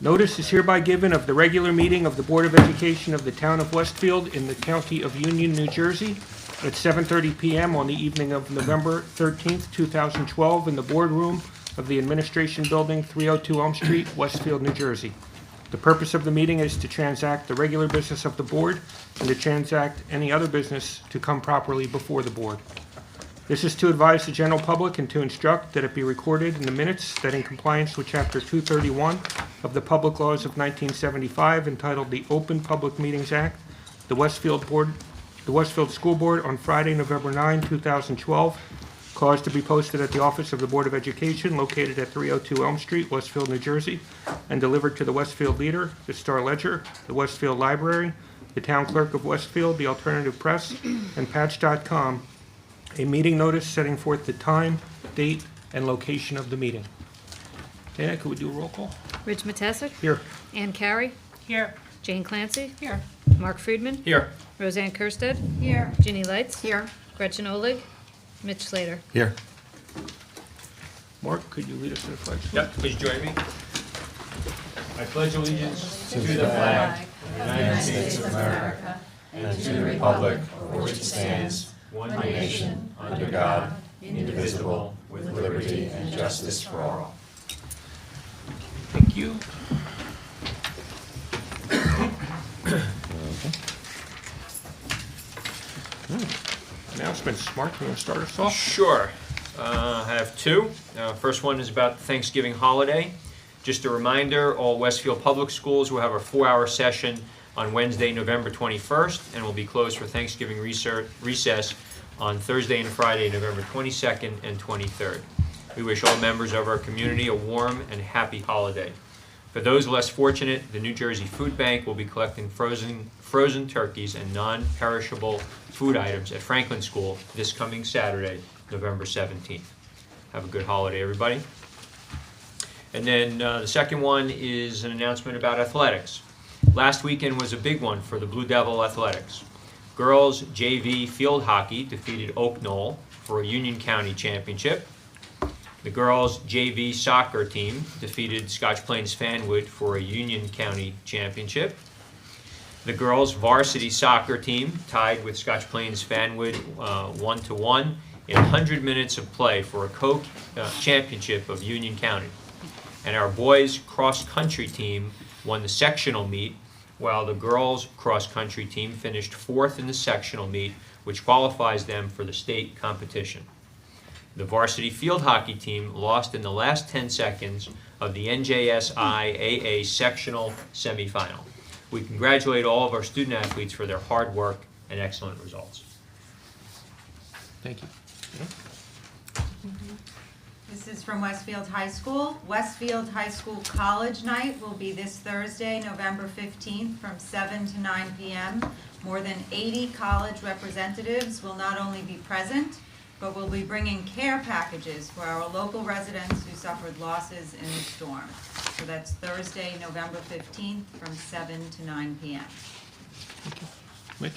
Notice is hereby given of the regular meeting of the Board of Education of the Town of Westfield in the County of Union, New Jersey at 7:30 p.m. on the evening of November 13th, 2012 in the boardroom of the Administration Building, 302 Elm Street, Westfield, New Jersey. The purpose of the meeting is to transact the regular business of the board and to transact any other business to come properly before the board. This is to advise the general public and to instruct that it be recorded in the minutes that in compliance with Chapter 231 of the Public Laws of 1975 entitled the Open Public Meetings Act, the Westfield School Board on Friday, November 9, 2012, caused to be posted at the office of the Board of Education located at 302 Elm Street, Westfield, New Jersey, and delivered to the Westfield Leader, the Star Ledger, the Westfield Library, the Town Clerk of Westfield, the Alternative Press, and Patch.com, a meeting notice setting forth the time, date, and location of the meeting. Dana, could we do a roll call? Rich Matesic. Here. Ann Carey. Here. Jane Clancy. Here. Mark Friedman. Here. Roseanne Kerstead. Here. Ginny Lights. Here. Gretchen Olig. Mitch Slater. Here. Mark, could you lead us to the pledge? Yep, please join me. I pledge allegiance to the flag of the United States of America and to the republic for which it stands, one nation, under God, indivisible, with liberty and justice for all. Thank you. Announcements. Mark, you want to start us off? Sure. I have two. First one is about the Thanksgiving holiday. Just a reminder, all Westfield Public Schools will have a 4-hour session on Wednesday, November 21st, and will be closed for Thanksgiving recess on Thursday and Friday, November 22nd and 23rd. We wish all members of our community a warm and happy holiday. For those less fortunate, the New Jersey Food Bank will be collecting frozen turkeys and non-perishable food items at Franklin School this coming Saturday, November 17th. Have a good holiday, everybody. And then the second one is an announcement about athletics. Last weekend was a big one for the Blue Devil Athletics. Girls JV field hockey defeated Oak Knoll for a Union County championship. The girls JV soccer team defeated Scotch Plains Fanwood for a Union County championship. The girls varsity soccer team tied with Scotch Plains Fanwood 1-1 in 100 minutes of play for a co-championship of Union County. And our boys cross-country team won the sectional meet, while the girls cross-country team finished 4th in the sectional meet, which qualifies them for the state competition. The varsity field hockey team lost in the last 10 seconds of the NJSI AA sectional semifinal. We congratulate all of our student athletes for their hard work and excellent results. Thank you. This is from Westfield High School. Westfield High School College Night will be this Thursday, November 15th from 7 to 9 p.m. More than 80 college representatives will not only be present, but will be bringing care packages for our local residents who suffered losses in the storm. So that's Thursday, November 15th from 7 to 9 p.m. Mitch?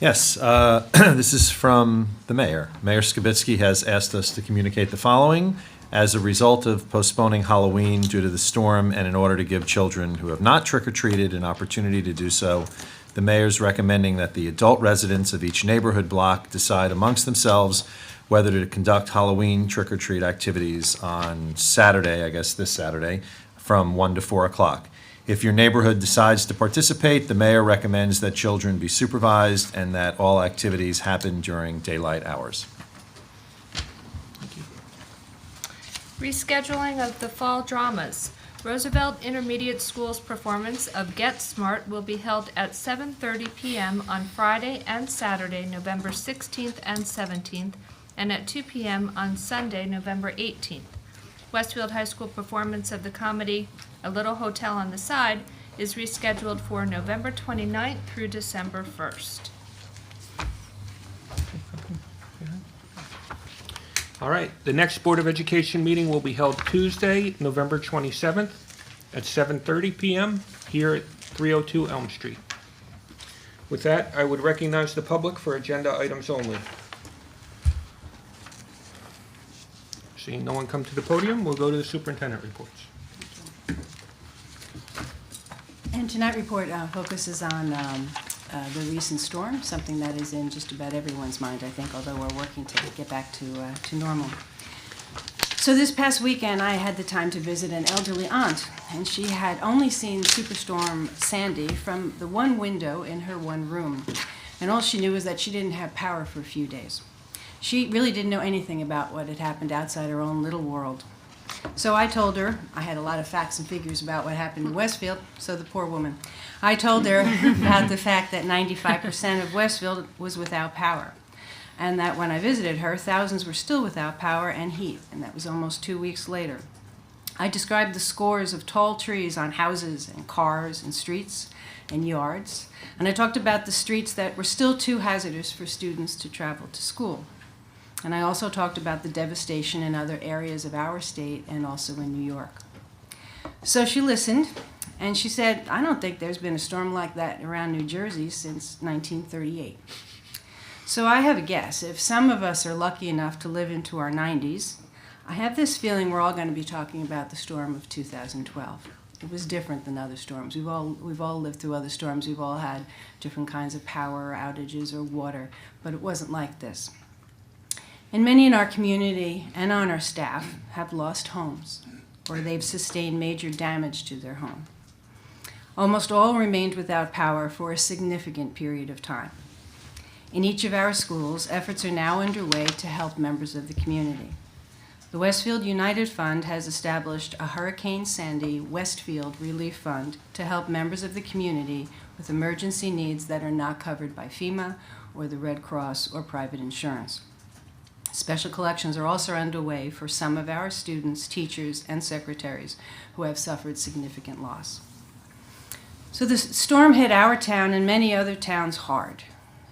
Yes, this is from the mayor. Mayor Skibitsky has asked us to communicate the following. As a result of postponing Halloween due to the storm and in order to give children who have not trick-or-treated an opportunity to do so, the mayor's recommending that the adult residents of each neighborhood block decide amongst themselves whether to conduct Halloween trick-or-treat activities on Saturday, I guess this Saturday, from 1 to 4 o'clock. If your neighborhood decides to participate, the mayor recommends that children be supervised and that all activities happen during daylight hours. Rescheduling of the fall dramas. Roosevelt Intermediate School's performance of Get Smart will be held at 7:30 p.m. on Friday and Saturday, November 16th and 17th, and at 2 p.m. on Sunday, November 18th. Westfield High School performance of the comedy A Little Hotel on the Side is rescheduled for November 29th through December 1st. All right, the next Board of Education meeting will be held Tuesday, November 27th at 7:30 p.m. here at 302 Elm Street. With that, I would recognize the public for agenda items only. Seeing no one come to the podium, we'll go to the superintendent reports. And tonight's report focuses on the recent storm, something that is in just about everyone's mind, I think, although we're working to get back to normal. So this past weekend, I had the time to visit an elderly aunt, and she had only seen Superstorm Sandy from the one window in her one room. And all she knew was that she didn't have power for a few days. She really didn't know anything about what had happened outside her own little world. So I told her, I had a lot of facts and figures about what happened in Westfield, so the poor woman. I told her about the fact that 95% of Westfield was without power, and that when I visited her, thousands were still without power and heat, and that was almost 2 weeks later. I described the scores of tall trees on houses and cars and streets and yards, and I talked about the streets that were still too hazardous for students to travel to school. And I also talked about the devastation in other areas of our state and also in New York. So she listened, and she said, I don't think there's been a storm like that around New Jersey since 1938. So I have a guess. If some of us are lucky enough to live into our 90s, I have this feeling we're all going to be talking about the storm of 2012. It was different than other storms. We've all lived through other storms. We've all had different kinds of power outages or water, but it wasn't like this. And many in our community and on our staff have lost homes, or they've sustained major damage to their home. Almost all remained without power for a significant period of time. In each of our schools, efforts are now underway to help members of the community. The Westfield United Fund has established a Hurricane Sandy Westfield Relief Fund to help members of the community with emergency needs that are not covered by FEMA or the Red Cross or private insurance. Special collections are also underway for some of our students, teachers, and secretaries who have suffered significant loss. So the storm hit our town and many other towns hard.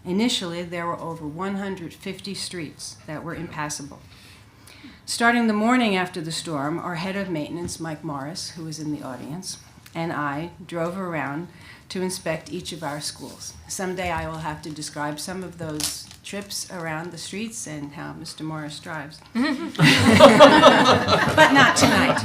Initially, there were over 150 streets that were impassable. Starting the morning after the storm, our head of maintenance, Mike Morris, who was in the audience, and I drove around to inspect each of our schools. Someday I will have to describe some of those trips around the streets and how Mr. Morris drives. But not tonight.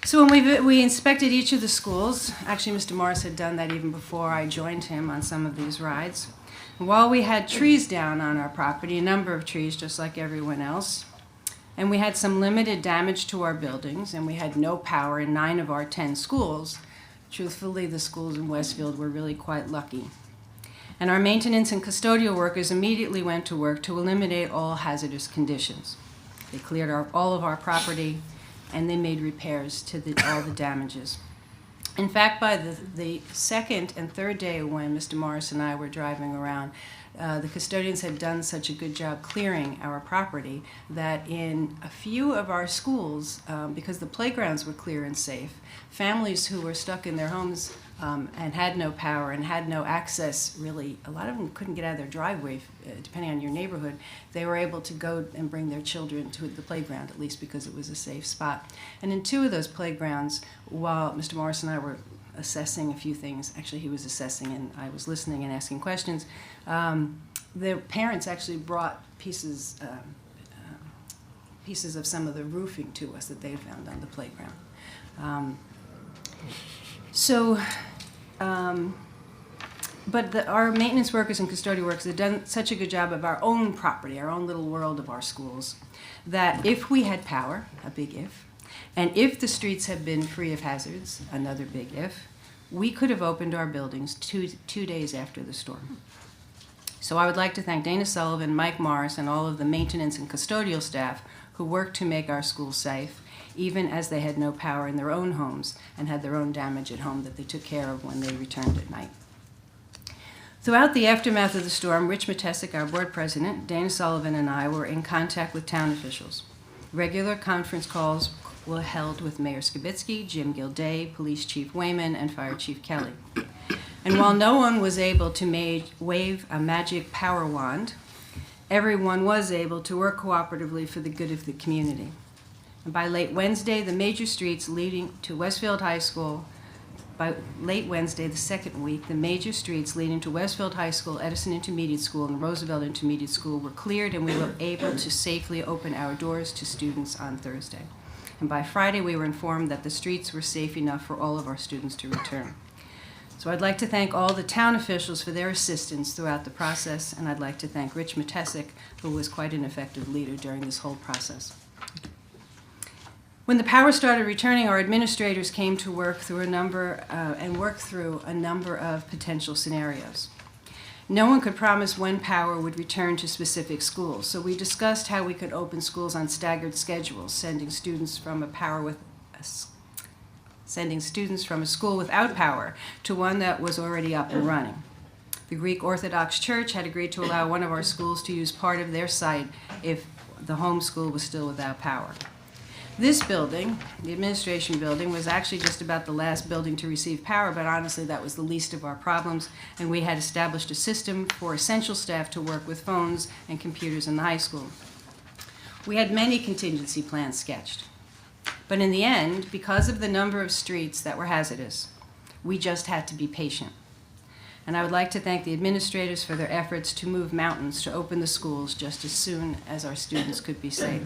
So when we inspected each of the schools, actually Mr. Morris had done that even before I joined him on some of these rides. And while we had trees down on our property, a number of trees just like everyone else, and we had some limited damage to our buildings, and we had no power in 9 of our 10 schools, truthfully the schools in Westfield were really quite lucky. And our maintenance and custodial workers immediately went to work to eliminate all hazardous conditions. They cleared all of our property, and they made repairs to all the damages. In fact, by the second and third day when Mr. Morris and I were driving around, the custodians had done such a good job clearing our property that in a few of our schools, because the playgrounds were clear and safe, families who were stuck in their homes and had no power and had no access, really, a lot of them couldn't get out of their driveway, depending on your neighborhood. They were able to go and bring their children to the playground, at least because it was a safe spot. And in 2 of those playgrounds, while Mr. Morris and I were assessing a few things, actually he was assessing and I was listening and asking questions, the parents actually brought pieces of some of the roofing to us that they had found on the playground. But our maintenance workers and custodial workers have done such a good job of our own property, our own little world of our schools, that if we had power, a big if, and if the streets had been free of hazards, another big if, we could have opened our buildings two days after the storm. So I would like to thank Dana Sullivan, Mike Morris, and all of the maintenance and custodial staff who worked to make our schools safe, even as they had no power in their own homes and had their own damage at home that they took care of when they returned at night. Throughout the aftermath of the storm, Rich Matesic, our board president, Dana Sullivan, and I were in contact with town officials. Regular conference calls were held with Mayor Skibitsky, Jim Gilday, Police Chief Wayman, and Fire Chief Kelly. And while no one was able to wave a magic power wand, everyone was able to work cooperatively for the good of the community. And by late Wednesday, the major streets leading to Westfield High School, by late Wednesday, the second week, the major streets leading to Westfield High School, Edison Intermediate School, and Roosevelt Intermediate School were cleared, and we were able to safely open our doors to students on Thursday. And by Friday, we were informed that the streets were safe enough for all of our students to return. So I'd like to thank all the town officials for their assistance throughout the process, and I'd like to thank Rich Matesic, who was quite an effective leader during this whole process. When the power started returning, our administrators came to work through a number of potential scenarios. No one could promise when power would return to specific schools, so we discussed how we could open schools on staggered schedules, sending students from a school without power to one that was already up and running. The Greek Orthodox Church had agreed to allow one of our schools to use part of their site if the home school was still without power. This building, the administration building, was actually just about the last building to receive power, but honestly that was the least of our problems, and we had established a system for essential staff to work with phones and computers in the high school. We had many contingency plans sketched, but in the end, because of the number of streets that were hazardous, we just had to be patient. And I would like to thank the administrators for their efforts to move mountains to open the schools just as soon as our students could be safe.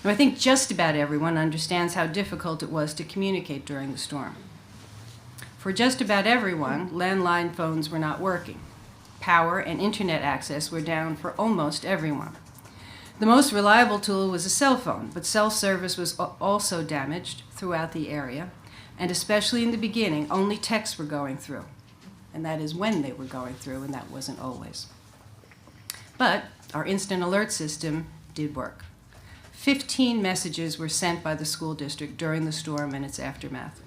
Now, I think just about everyone understands how difficult it was to communicate during the storm. For just about everyone, landline phones were not working. Power and internet access were down for almost everyone. The most reliable tool was a cell phone, but cell service was also damaged throughout the area, and especially in the beginning, only texts were going through. And that is when they were going through, and that wasn't always. But our instant alert system did work. 15 messages were sent by the school district during the storm and its aftermath.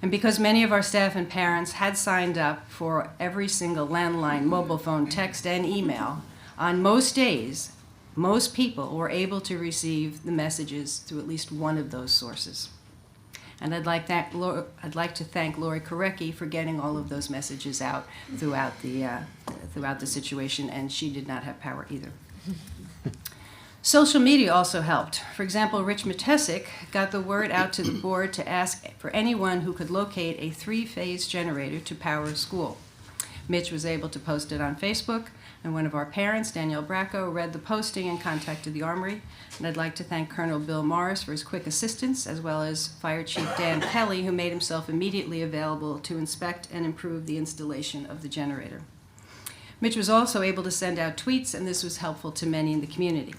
And because many of our staff and parents had signed up for every single landline, mobile phone, text, and email, on most days, most people were able to receive the messages through at least one of those sources. And I'd like to thank Lori Korecki for getting all of those messages out throughout the situation, and she did not have power either. Social media also helped. For example, Rich Matesic got the word out to the board to ask for anyone who could locate a 3-phase generator to power a school. Mitch was able to post it on Facebook, and one of our parents, Danielle Bracco, read the posting and contacted the Armory. And I'd like to thank Colonel Bill Morris for his quick assistance, as well as Fire Chief Dan Kelly, who made himself immediately available to inspect and improve the installation of the generator. Mitch was also able to send out tweets, and this was helpful to many in the community.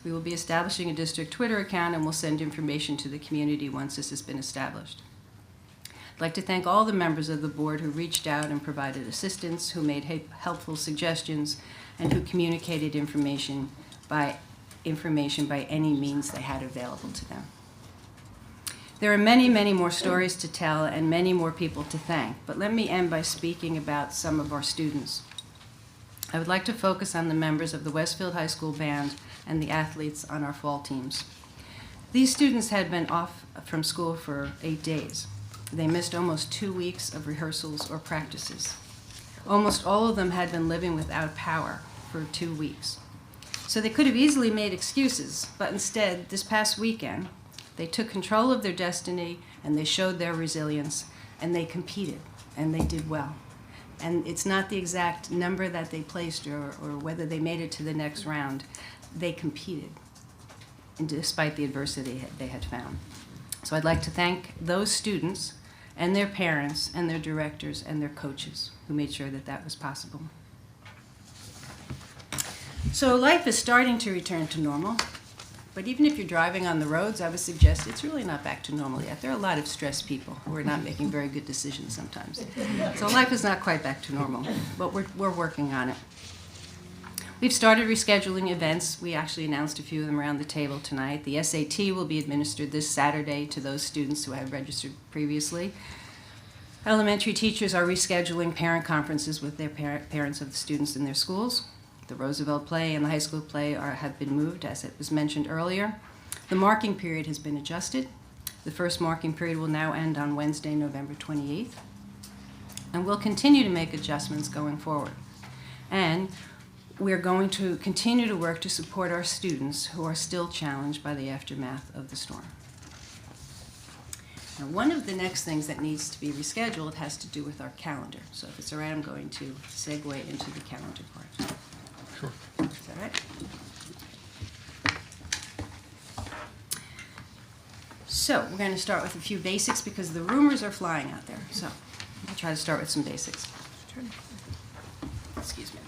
We will be establishing a district Twitter account, and we'll send information to the community once this has been established. I'd like to thank all the members of the board who reached out and provided assistance, who made helpful suggestions, and who communicated information by any means they had available to them. There are many, many more stories to tell and many more people to thank, but let me end by speaking about some of our students. I would like to focus on the members of the Westfield High School Band and the athletes on our fall teams. These students had been off from school for 8 days. They missed almost 2 weeks of rehearsals or practices. Almost all of them had been living without power for 2 weeks. So they could have easily made excuses, but instead, this past weekend, they took control of their destiny and they showed their resilience and they competed and they did well. And it's not the exact number that they placed or whether they made it to the next round. They competed, and despite the adversity they had found. So I'd like to thank those students and their parents and their directors and their coaches who made sure that that was possible. So life is starting to return to normal, but even if you're driving on the roads, I would suggest it's really not back to normal yet. There are a lot of stressed people who are not making very good decisions sometimes. So life is not quite back to normal, but we're working on it. We've started rescheduling events. We actually announced a few of them around the table tonight. The SAT will be administered this Saturday to those students who have registered previously. Elementary teachers are rescheduling parent conferences with their parents of the students in their schools. The Roosevelt play and the high school play have been moved, as it was mentioned earlier. The marking period has been adjusted. The first marking period will now end on Wednesday, November 28th. And we'll continue to make adjustments going forward. And we're going to continue to work to support our students who are still challenged by the aftermath of the storm. Now, one of the next things that needs to be rescheduled has to do with our calendar. So if it's all right, I'm going to segue into the calendar part. Sure. Is that right? So we're going to start with a few basics because the rumors are flying out there. So I'll try to start with some basics. Excuse me.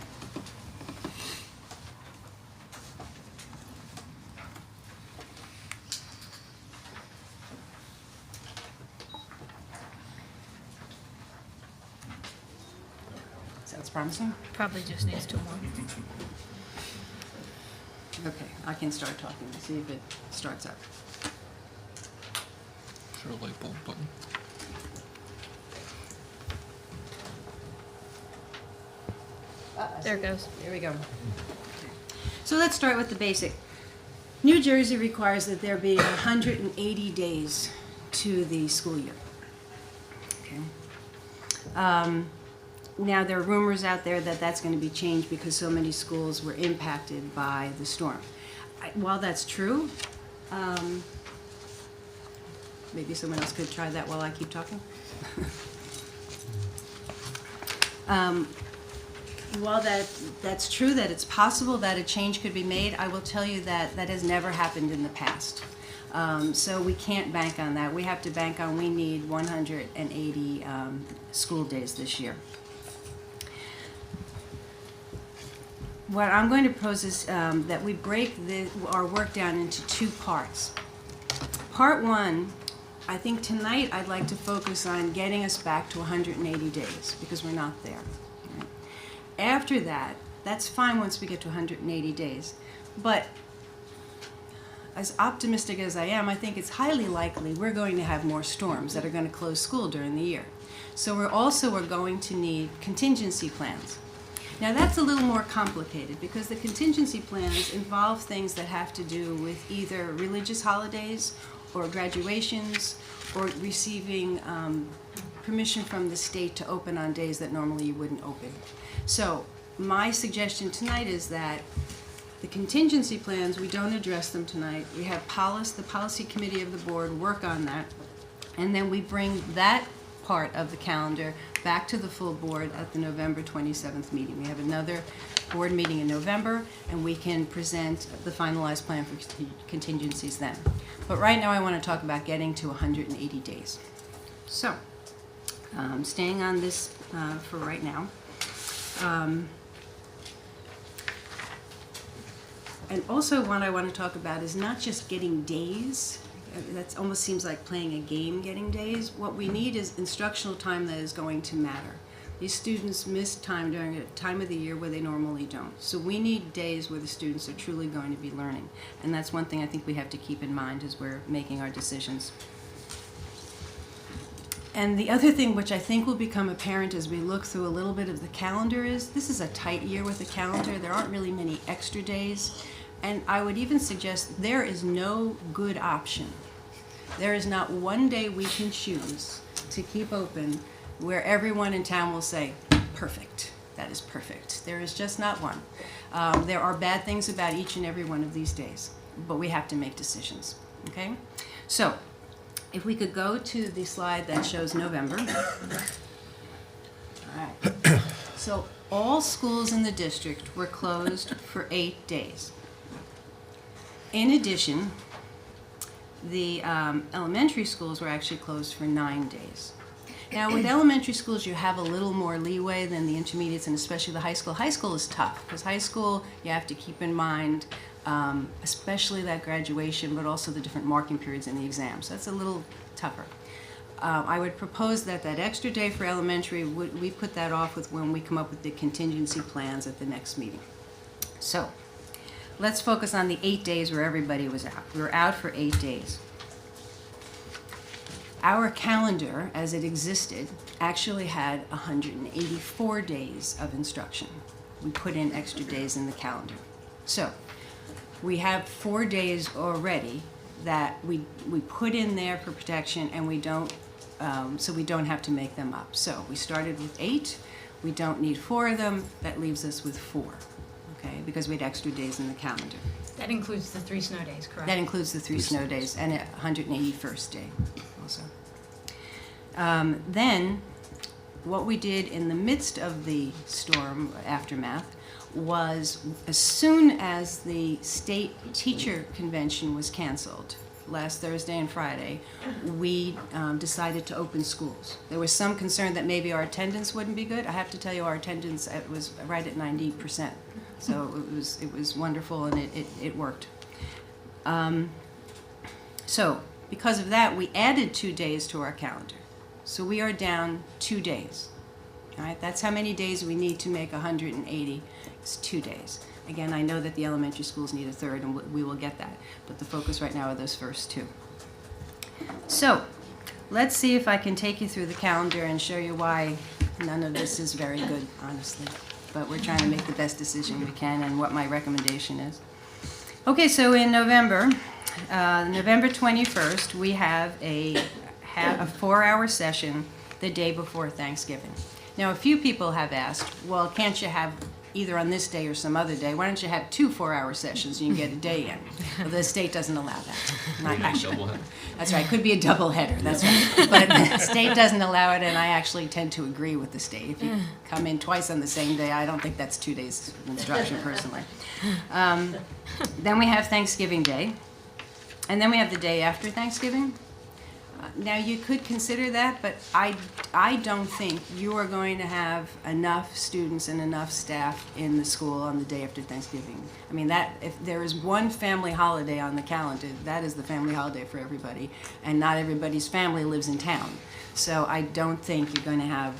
Sounds promising? Probably just needs 2 more. Okay, I can start talking to see if it starts up. Is there a light bulb button? There it goes. There we go. So let's start with the basic. New Jersey requires that there be 180 days to the school year. Okay. Now, there are rumors out there that that's going to be changed because so many schools were impacted by the storm. While that's true, maybe someone else could try that while I keep talking. While that's true, that it's possible that a change could be made, I will tell you that that has never happened in the past. So we can't bank on that. We have to bank on we need 180 school days this year. What I'm going to propose is that we break our work down into 2 parts. Part 1, I think tonight I'd like to focus on getting us back to 180 days because we're not there. Right? After that, that's fine once we get to 180 days. But as optimistic as I am, I think it's highly likely we're going to have more storms that are going to close school during the year. So we're going to need contingency plans. Now that's a little more complicated because the contingency plans involve things that have to do with either religious holidays or graduations or receiving permission from the state to open on days that normally you wouldn't open. So my suggestion tonight is that the contingency plans, we don't address them tonight. We have the policy committee of the board work on that, and then we bring that part of the calendar back to the full board at the November 27th meeting. We have another board meeting in November, and we can present the finalized plan for contingencies then. But right now I want to talk about getting to 180 days. So, staying on this for right now. And also what I want to talk about is not just getting days. That almost seems like playing a game, getting days. What we need is instructional time that is going to matter. These students miss time during a time of the year where they normally don't. So we need days where the students are truly going to be learning. And that's one thing I think we have to keep in mind as we're making our decisions. And the other thing which I think will become apparent as we look through a little bit of the calendar is this is a tight year with the calendar. There aren't really many extra days. And I would even suggest there is no good option. There is not one day we can choose to keep open where everyone in town will say, perfect, that is perfect. There is just not one. There are bad things about each and every one of these days, but we have to make decisions, okay? So, if we could go to the slide that shows November. All right. So, all schools in the district were closed for 8 days. In addition, the elementary schools were actually closed for 9 days. Now, with elementary schools, you have a little more leeway than the intermediates and especially the high school. High school is tough because high school, you have to keep in mind, especially that graduation, but also the different marking periods in the exams. So that's a little tougher. I would propose that extra day for elementary, we put that off with when we come up with the contingency plans at the next meeting. So, let's focus on the 8 days where everybody was out. We were out for 8 days. Our calendar, as it existed, actually had 184 days of instruction. We put in extra days in the calendar. So, we have 4 days already that we put in there for protection, and we don't, so we don't have to make them up. So, we started with 8. We don't need 4 of them. That leaves us with 4. Okay, because we had extra days in the calendar. That includes the 3 snow days, correct? That includes the 3 snow days and a 181st day also. Then, what we did in the midst of the storm aftermath was as soon as the state teacher convention was canceled, last Thursday and Friday, we decided to open schools. There was some concern that maybe our attendance wouldn't be good. I have to tell you, our attendance was right at 90%. So it was wonderful, and it worked. So because of that, we added 2 days to our calendar. So we are down 2 days. All right, that's how many days we need to make 180. It's 2 days. Again, I know that the elementary schools need a third, and we will get that. But the focus right now are those first 2. So let's see if I can take you through the calendar and show you why none of this is very good, honestly. But we're trying to make the best decision we can and what my recommendation is. Okay, so in November, November 21st, we have a 4-hour session the day before Thanksgiving. Now, a few people have asked, well, can't you have either on this day or some other day? Why don't you have 2 4-hour sessions and you can get a day in? Well, the state doesn't allow that. Not actually. That's right. Could be a double header. That's right. But the state doesn't allow it, and I actually tend to agree with the state. If you come in twice on the same day, I don't think that's 2 days of instruction personally. Then we have Thanksgiving Day, and then we have the day after Thanksgiving. Now, you could consider that, but I don't think you are going to have enough students and enough staff in the school on the day after Thanksgiving. I mean, that if there is one family holiday on the calendar, that is the family holiday for everybody, and not everybody's family lives in town. So I don't think you're going to have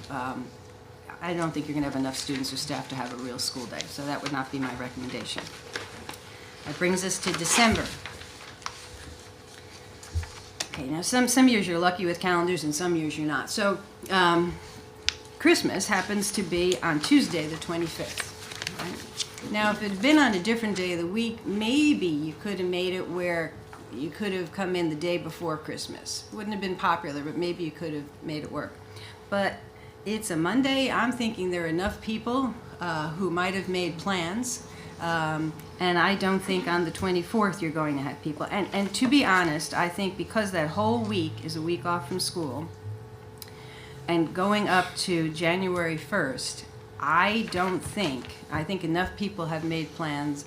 enough students or staff to have a real school day. So that would not be my recommendation. That brings us to December. Okay, now some years you're lucky with calendars and some years you're not. So Christmas happens to be on Tuesday the 25th. Right? Now, if it had been on a different day of the week, maybe you could have made it where you could have come in the day before Christmas. It wouldn't have been popular, but maybe you could have made it work. But it's a Monday. I'm thinking there are enough people who might have made plans. And I don't think on the 24th you're going to have people. And to be honest, I think because that whole week is a week off from school, and going up to January 1st, I think enough people have made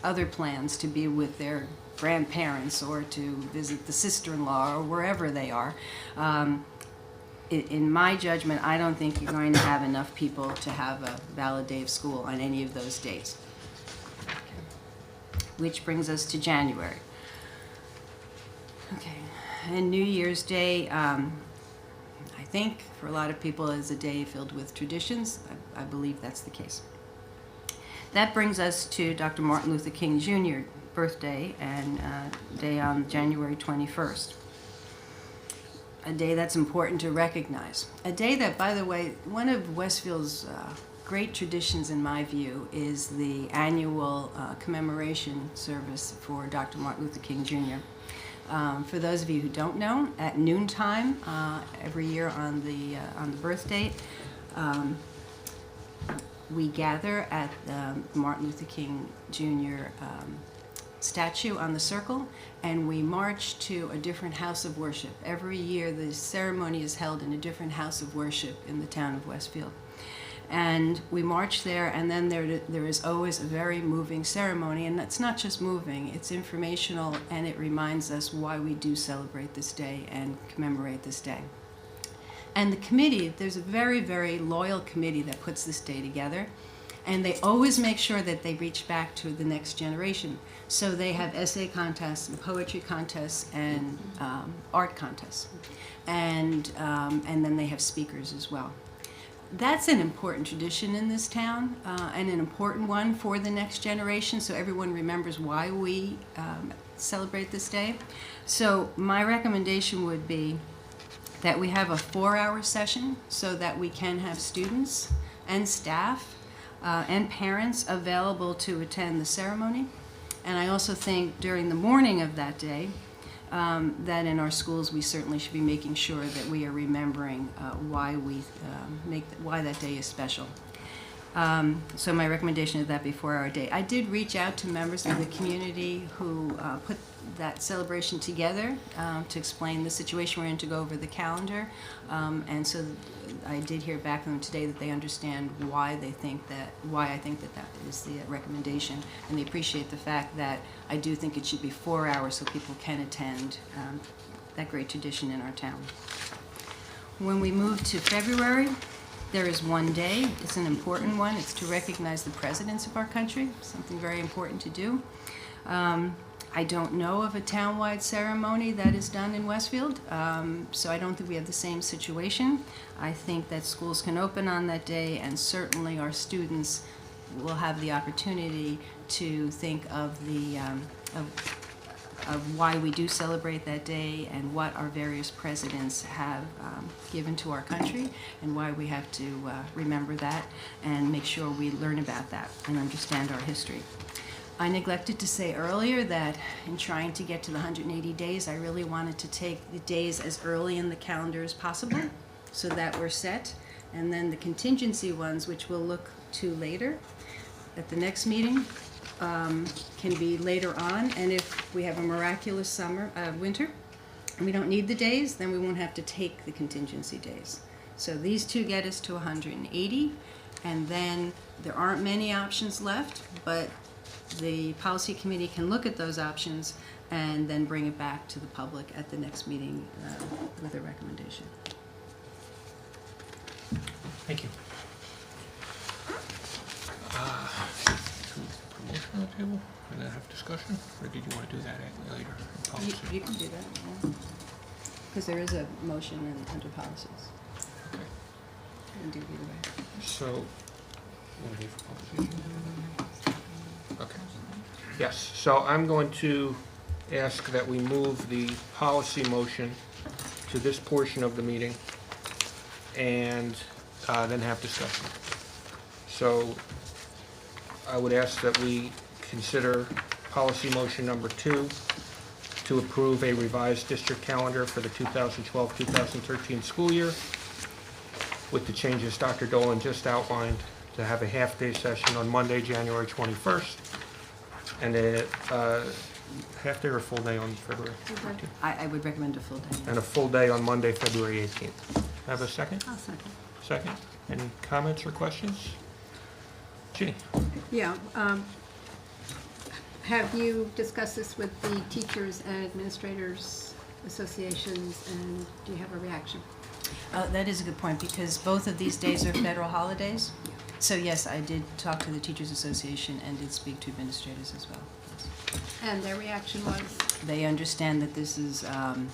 other plans to be with their grandparents or to visit the sister-in-law or wherever they are. In my judgment, I don't think you're going to have enough people to have a valid day of school on any of those days. Which brings us to January. Okay, and New Year's Day, I think for a lot of people is a day filled with traditions. I believe that's the case. That brings us to Dr. Martin Luther King Jr. birthday and day on January 21st. A day that's important to recognize. A day that, by the way, one of Westfield's great traditions, in my view, is the annual commemoration service for Dr. Martin Luther King Jr. For those of you who don't know, at noontime every year on the birth date, we gather at the Martin Luther King Jr. Statue on the circle, and we march to a different house of worship. Every year the ceremony is held in a different house of worship in the town of Westfield. And we march there, and then there is always a very moving ceremony, and it's not just moving, it's informational, and it reminds us why we do celebrate this day and commemorate this day. And the committee, there's a very, very loyal committee that puts this day together, and they always make sure that they reach back to the next generation. So they have essay contests and poetry contests and art contests, and then they have speakers as well. That's an important tradition in this town, and an important one for the next generation, so everyone remembers why we celebrate this day. So my recommendation would be that we have a 4-hour session so that we can have students and staff and parents available to attend the ceremony. And I also think during the morning of that day, that in our schools we certainly should be making sure that we are remembering why that day is special. So my recommendation is that before our day. I did reach out to members of the community who that celebration together to explain the situation we're in, to go over the calendar. And so I did hear back from them today that they understand why I think that is the recommendation, and they appreciate the fact that I do think it should be 4 hours so people can attend that great tradition in our town. When we move to February, there is one day. It's an important one. It's to recognize the presidents of our country, something very important to do. I don't know of a townwide ceremony that is done in Westfield, so I don't think we have the same situation. I think that schools can open on that day, and certainly our students will have the opportunity to think of of why we do celebrate that day and what our various presidents have given to our country, and why we have to remember that and make sure we learn about that and understand our history. I neglected to say earlier that in trying to get to the 180 days, I really wanted to take the days as early in the calendar as possible so that we're set. And then the contingency ones, which we'll look to later at the next meeting, can be later on. And if we have a miraculous winter, and we don't need the days, then we won't have to take the contingency days. So these two get us to 180, and then there aren't many options left, but the policy committee can look at those options and then bring it back to the public at the next meeting with a recommendation. Thank you. Motion on the table, and then have discussion, or did you want to do that later in policy? You can do that, because there is a motion under policies. Okay. You can do either way. So, you want to wait for policy? Okay. Yes, so I'm going to ask that we move the policy motion to this portion of the meeting and then have discussion. So I would ask that we consider policy motion number 2 to approve a revised district calendar for the 2012-2013 school year with the changes Dr. Dolan just outlined, to have a half-day session on Monday, January 21st, and a half-day or full day on February 14th, I would recommend a full day. and a full day on Monday, February 18th. Have a second? I'll second. Second. Any comments or questions? Ginny? Yeah, have you discussed this with the teachers and administrators associations, and do you have a reaction? That is a good point, because both of these days are federal holidays. So yes, I did talk to the Teachers Association and did speak to administrators as well. And their reaction was? They understand that this is an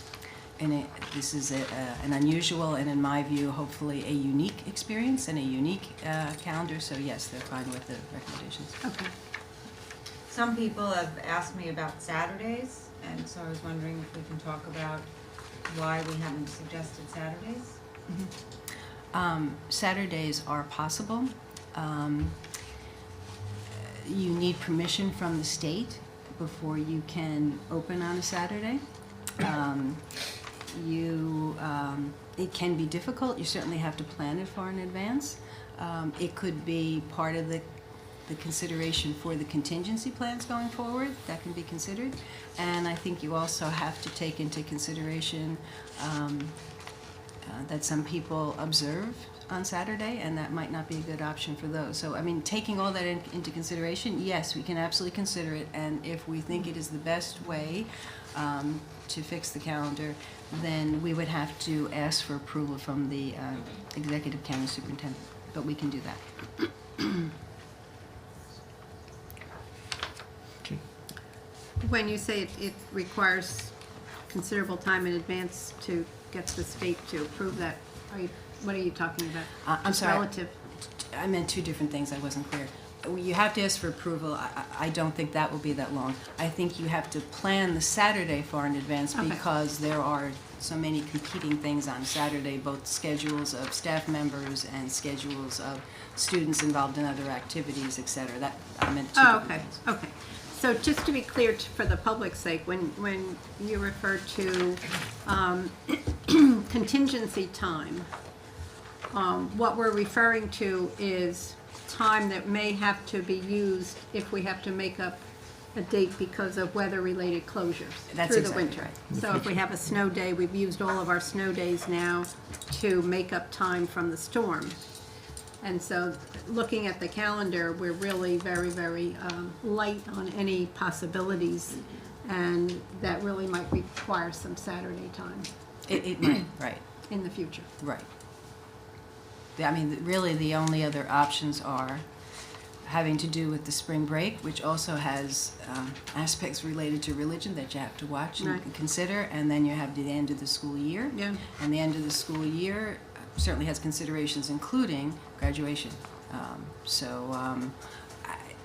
unusual and, in my view, hopefully a unique experience and a unique calendar. So yes, they're fine with the recommendations. Okay. Some people have asked me about Saturdays, and so I was wondering if we can talk about why we haven't suggested Saturdays. Saturdays are possible. You need permission from the state before you can open on a Saturday. It can be difficult. You certainly have to plan it far in advance. It could be part of the consideration for the contingency plans going forward. That can be considered. And I think you also have to take into consideration that some people observe on Saturday, and that might not be a good option for those. So, I mean, taking all that into consideration, yes, we can absolutely consider it, and if we think it is the best way to fix the calendar, then we would have to ask for approval from the executive county superintendent, but we can do that. When you say it requires considerable time in advance to get the state to approve that, what are you talking about? I'm sorry. Relative? I meant two different things. I wasn't clear. You have to ask for approval. I don't think that will be that long. I think you have to plan the Saturday far in advance, Okay. because there are so many competing things on Saturday, both schedules of staff members and schedules of students involved in other activities, et cetera. That I meant two different Okay, things. okay. So just to be clear, for the public's sake, when you refer to contingency time, what we're referring to is time that may have to be used if we have to make up a date because of weather-related closures That's through the exactly winter. right. So if we have a snow day, we've used all of our snow days now to make up time from the storm. And so, looking at the calendar, we're really very, very light on any possibilities, and that really might require some Saturday time It might, right. in the future. Right. I mean, really, the only other options are having to do with the spring break, which also has aspects related to religion that you have to watch and Right. consider, and then you have the end of the school year. Yeah. And the end of the school year certainly has considerations, including graduation.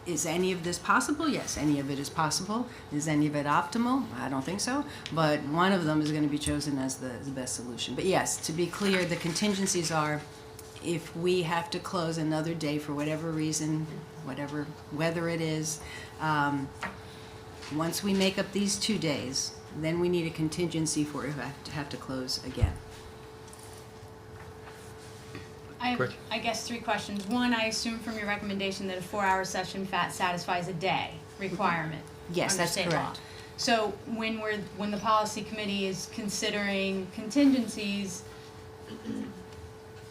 Is any of this possible? Yes, any of it is possible. Is any of it optimal? I don't think so. But one of them is going to be chosen as the best solution. But yes, to be clear, the contingencies are if we have to close another day for whatever reason, whatever weather it is, once we make up these 2 days, then we need a contingency for if we have to close again. I have, Correct. I guess, 3 questions. One, I assume from your recommendation that a 4-hour session satisfies a day requirement. Yes, under that's state law. correct. So when the policy committee is considering contingencies,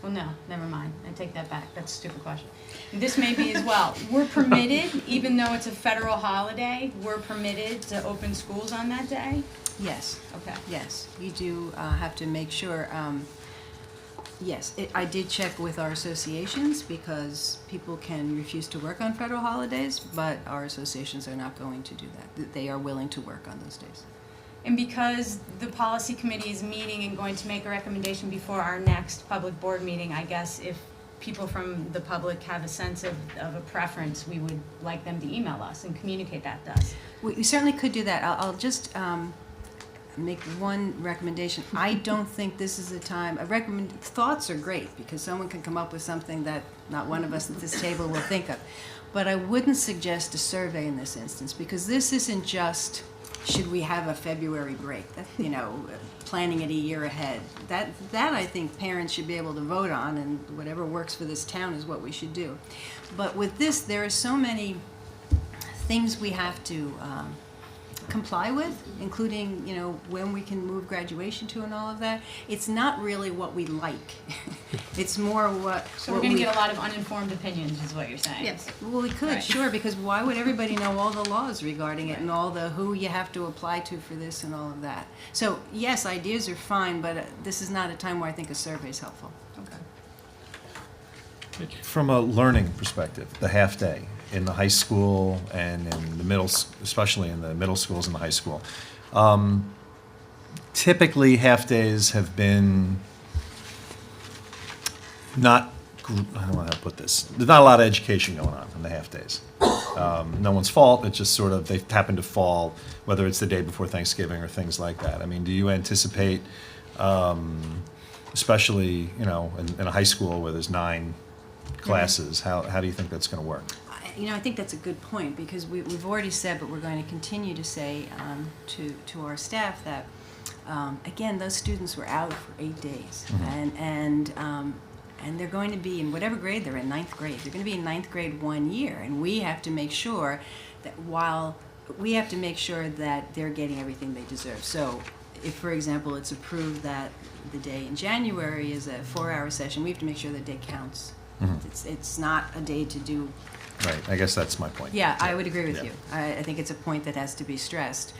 well, no, never mind. I take that back. That's a stupid question. This may be as well. We're permitted, even though it's a federal holiday, we're permitted to open schools on that day? Yes. Okay. Yes, you do have to make sure, yes, I did check with our associations because people can refuse to work on federal holidays, but our associations are not going to do that. They are willing to work on those days. And because the policy committee is meeting and going to make a recommendation before our next public board meeting, I guess if people from the public have a sense of a preference, we would like them to email us and communicate that to us. We certainly could do that. I'll just make one recommendation. I don't think this is a time, thoughts are great because someone can come up with something that not one of us at this table will think of. But I wouldn't suggest a survey in this instance because this isn't just, should we have a February break? That, planning it a year ahead. That I think parents should be able to vote on, and whatever works for this town is what we should do. But with this, there are so many things we have to comply with, including, when we can move graduation to and all of that. It's not really what we like. It's more what So we're going to get a lot of uninformed opinions, is what you're saying? Yes. Well, we could, Right. sure, because why would everybody know all the laws regarding it and all the who you have to apply to for this and all of that? So, yes, ideas are fine, but this is not a time where I think a survey is helpful. Okay. From a learning perspective, the half-day in the high school and in the especially in the middle schools and the high school, typically half-days have been not, I don't know how to put this, there's not a lot of education going on in the half-days. No one's fault, it's just sort of, they happen to fall, whether it's the day before Thanksgiving or things like that. I mean, do you anticipate, especially, in a high school where there's 9 classes, how do you think that's going to work? I think that's a good point, because we've already said, but we're going to continue to say to our staff that, again, those students were out for 8 days. Mhm. And they're going to be in whatever grade they're in, 9th grade. They're going to be in 9th grade 1 year, and we have to make sure that they're getting everything they deserve. So if, for example, it's approved that the day in January is a 4-hour session, we have to make sure that day counts. Mhm. It's not a day to do. Right, I guess that's my point. Yeah, I would agree with Yeah. you. I think it's a point that has to be stressed.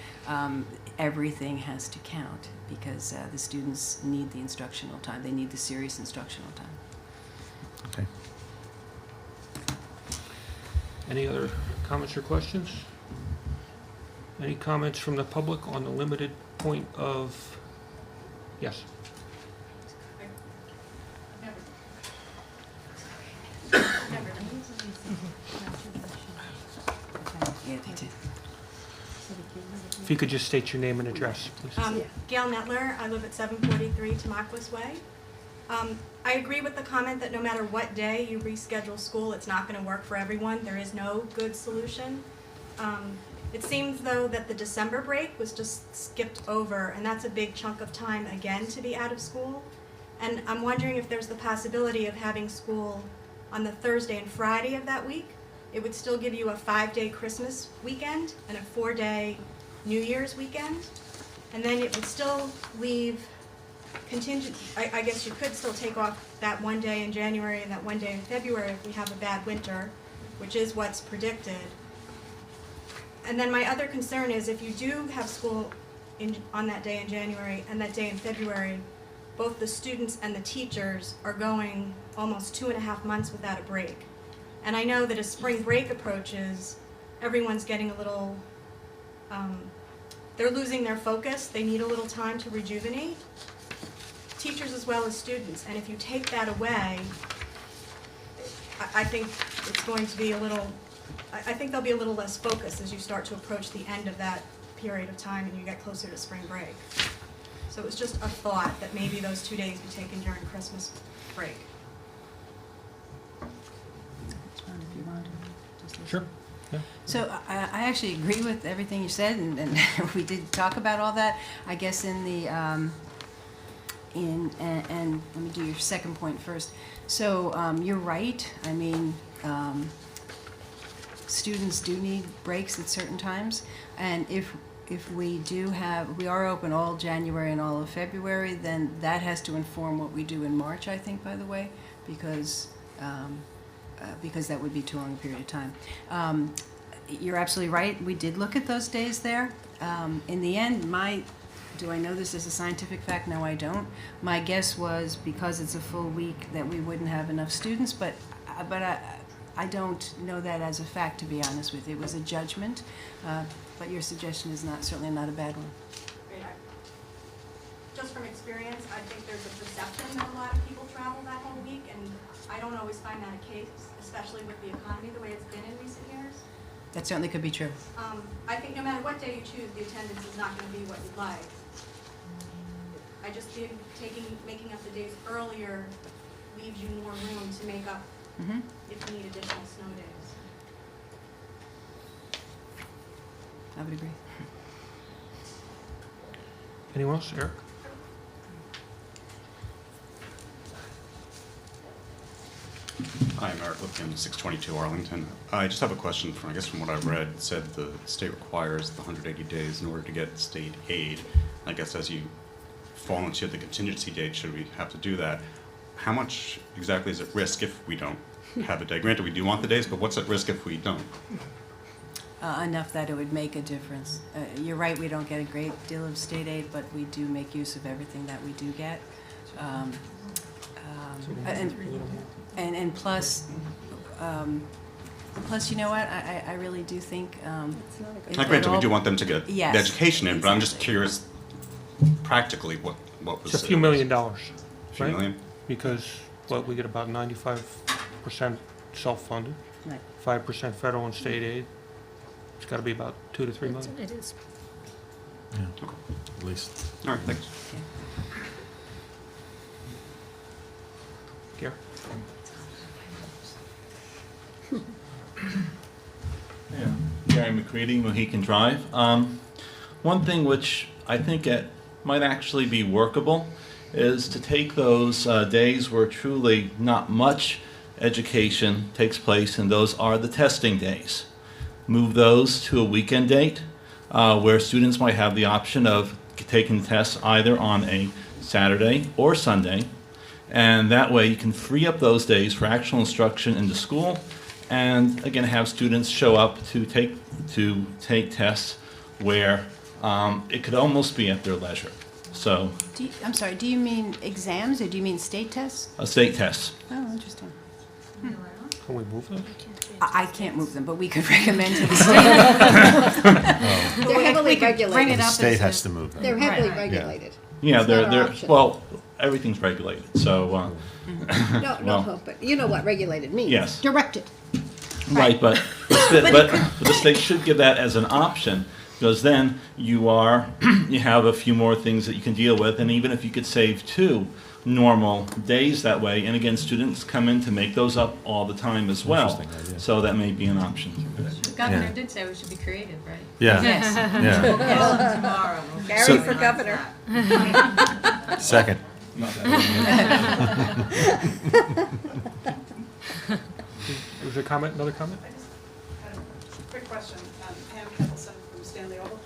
Everything has to count because the students need the instructional time. They need the serious instructional time. Okay. Any other comments or questions? Any comments from the public on the limited point of, yes? Yeah, they did. If you could just state your name and address, please. Gail Netler, I live at 743 Tamaqua Way. I agree with the comment that no matter what day you reschedule school, it's not going to work for everyone. There is no good solution. It seems, though, that the December break was just skipped over, and that's a big chunk of time, again, to be out of school. And I'm wondering if there's the possibility of having school on the Thursday and Friday of that week, it would still give you a 5-day Christmas weekend and a 4-day New Year's weekend. And then it would still leave contingent, I guess you could still take off that 1 day in January and that 1 day in February if we have a bad winter, which is what's predicted. And then my other concern is if you do have school on that day in January and that day in February, both the students and the teachers are going almost 2.5 months without a break. And I know that as spring break approaches, everyone's getting a little, they're losing their focus. They need a little time to rejuvenate, teachers as well as students. And if you take that away, I think it's going to be a little, I think there'll be a little less focus as you start to approach the end of that period of time and you get closer to spring break. So it was just a thought that maybe those 2 days be taken during Christmas break. Sure. So I actually agree with everything you said, and we did talk about all that. I guess in the, and let me do your second point first. So you're right. I mean, students do need breaks at certain times, and if we are open all January and all of February, then that has to inform what we do in March, I think, by the way, because that would be too long a period of time. You're absolutely right. We did look at those days there. In the end, do I know this as a scientific fact? No, I don't. My guess was because it's a full week that we wouldn't have enough students, but I don't know that as a fact, to be honest with you. It was a judgment, but your suggestion is certainly not a bad one. Great. Just from experience, I think there's a perception that a lot of people travel that whole week, and I don't always find that a case, especially with the economy the way it's been in recent years. That certainly could be true. I think no matter what day you choose, the attendance is not going to be what you'd like. I just think making up the days earlier leaves you more room to make up if you need additional snow days. I would agree. Anyone else? Eric? Hi, I'm Eric Lipkin, 622 Arlington. I just have a question from what I read, it said the state requires the 180 days in order to get state aid. I guess as you fall into the contingency date, should we have to do that? How much exactly is at risk if we don't have a day? Granted, we do want the days, but what's at risk if we don't? Enough that it would make a difference. You're right, we don't get a great deal of state aid, but we do make use of everything that we do get. And plus, you know what, I really do think. Granted, we do want them to get Yes, the education in, but I'm just exactly. curious practically what was It's a few $1 million, A few right? million? Because, we get about 95% self-funded, Right. 5% federal and state aid. It's got to be about 2 to 3 million. It is. Yeah, at least. All right, thanks. Gary? Yeah, Gary McCready, Mohican Drive. One thing which I think it might actually be workable is to take those days where truly not much education takes place, and those are the testing days. Move those to a weekend date where students might have the option of taking tests either on a Saturday or Sunday, and that way you can free up those days for actual instruction in the school, and again have students show up to take tests where it could almost be at their leisure. So I'm sorry, do you mean exams or do you mean state tests? state tests. Oh, interesting. Can we move them? I can't move them, but we could recommend to the state. They're heavily We could bring regulated. it The up state as a- has to move them. They're heavily Right. regulated. Yeah, It's not our they're option. well, everything's regulated. So No, well, but you know what regulated means. Yes. Directed. right, but the state should give that as an option, because then you have a few more things that you can deal with, and even if you could save 2 normal days that way, and again, students come in to make those up all the time as well. Interesting idea. So that may be an option. The governor Yeah. did say we should be creative, right? Yeah, Yes. yeah. Tomorrow. Gary So- for governor. Second. Was there a comment, another comment? question. Pam Kettleson from Stanley Oval.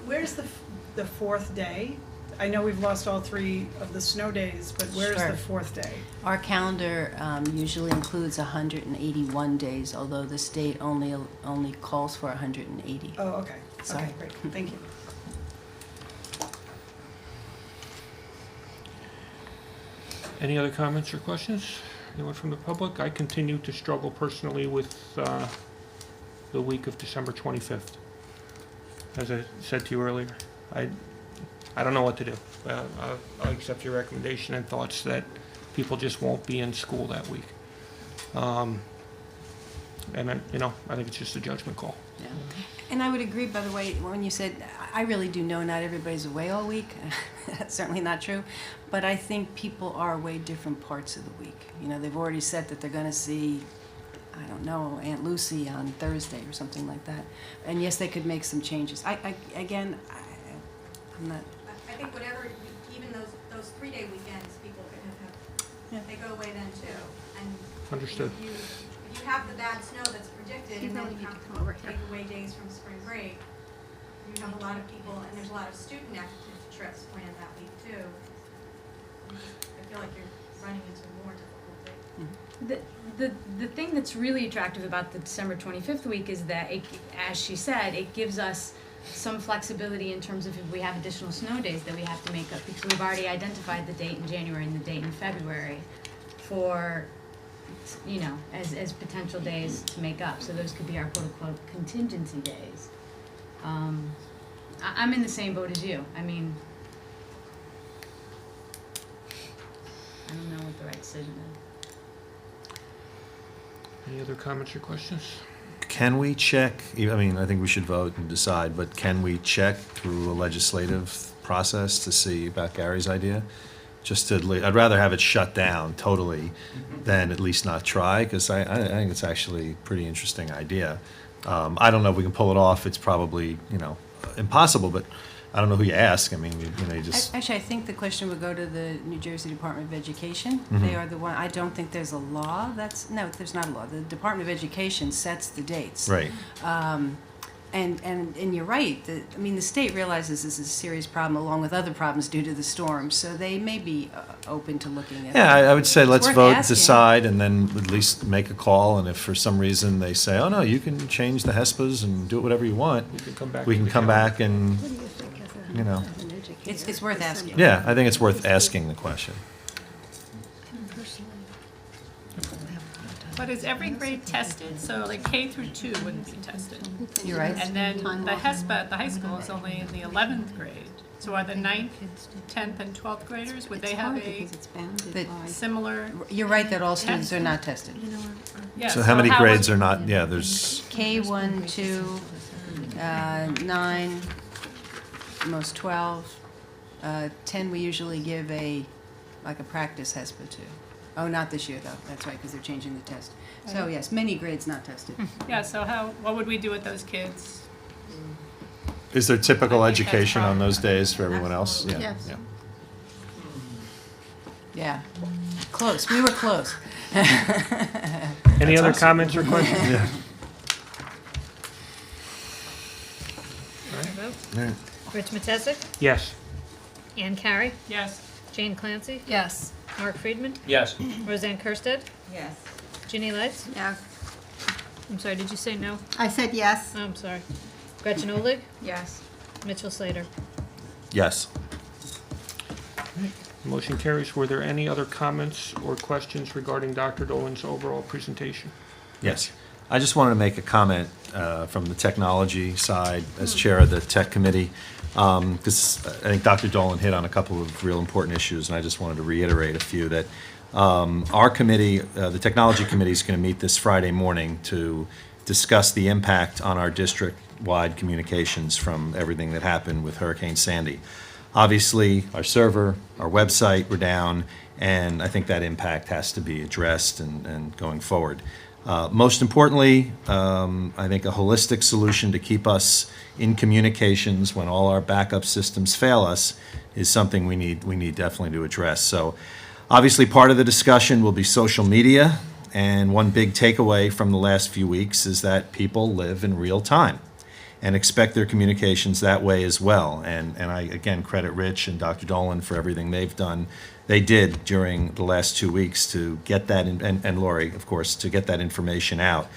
Where's the fourth day? I know we've lost all 3 of the snow days, but where's Sure. the fourth day? Our calendar usually includes 181 days, although the state only calls for 180. Oh, okay. Sorry. Okay, great. Thank you. Any other comments or questions? Anyone from the public? I continue to struggle personally with the week of December 25th. As I said to you earlier, I don't know what to do. I'll accept your recommendation and thoughts that people just won't be in school that week. And I think it's just a judgment call. Yeah. And I would agree, by the way, when you said, I really do know not everybody's away all week. That's certainly not true. But I think people are away different parts of the week. You know, they've already said that they're going to see, I don't know, Aunt Lucy on Thursday or something like that. And yes, they could make some changes. I'm not. I think whatever, even those 3-day weekends, people could have, they go away then too. And Understood. if you have the bad snow that's predicted, and then you have to take away days from spring break, you have a lot of people, and there's a lot of student active trips planned that week too. I feel like you're running into more difficulty. The thing that's really attractive about the December 25th week is that, as she said, it gives us some flexibility in terms of if we have additional snow days that we have to make up, because we've already identified the date in January and the date in February for, as potential days to make up. So those could be our quote-unquote contingency days. I'm in the same boat as you. I mean, I don't know what the right decision is. Any other comments or questions? Can we check, I think we should vote and decide, but can we check through a legislative process to see about Gary's idea? I'd rather have it shut down totally than at least not try, because I think it's actually a pretty interesting idea. I don't know if we can pull it off. It's probably, impossible, but I don't know who you ask. You just. Actually, I think the question would go to the New Jersey Department of Education. Mhm. They are the one, I don't think there's a law no, there's not a law. The Department of Education sets the dates. Right. And you're right, the state realizes this is a serious problem along with other problems due to the storm, so they may be open to looking at it. Yeah, I would say let's worth vote, asking. decide, and then at least make a call, and if for some reason they say, oh, no, you can change the HESPAs and do it whatever you want, We can come back. we to can the come calendar. back and, It's worth asking. yeah, I think it's worth asking the question. But is every grade tested? So like K through 2 wouldn't be tested. You're right. And then the HESPA at the high school is only in the 11th grade. So are the 9th, 10th, and 12th graders, would they have a similar? You're right that all students are not tested. Yeah, So how many would- grades are not, yeah, there's, K1, 2, 9, most 12, 10 we usually give a practice HESPA to. Oh, not this year though, that's right, because they're changing the test. So yes, many grades not tested. Yeah, so what would we do with those kids? is there typical I think that's education on probably- those days for everyone else? Yeah, Yes. yeah. Yeah, close, we were close. Any other comments or questions? Yeah. Vote. Rich Matesic, Yes. Ann Carey, Yes. Jane Clancy, Yes. Mark Friedman, Yes. Roseanne Kirsted, Yes. Ginny Lights. Yes. I'm sorry, did you say no? I said yes. Oh, I'm sorry. Gretchen Olig, Yes. Mitchell Slater. Yes. Motion carries. Were there any other comments or questions regarding Dr. Dolan's overall presentation? Yes. I just wanted to make a comment from the technology side as chair of the tech committee, because I think Dr. Dolan hit on a couple of real important issues, and I just wanted to reiterate a few that our committee, the technology committee, is going to meet this Friday morning to discuss the impact on our district-wide communications from everything that happened with Hurricane Sandy. Obviously, our server, our website were down, and I think that impact has to be addressed and going forward. Most importantly, I think a holistic solution to keep us in communications when all our backup systems fail us is something we need definitely to address. So obviously part of the discussion will be social media And one big takeaway from the last few weeks is that people live in real time and expect their communications that way as well. And I, again, credit Rich and Dr. Dolan for everything they've done. They did during the last 2 weeks to get that, and Lori, of course, to get that information out.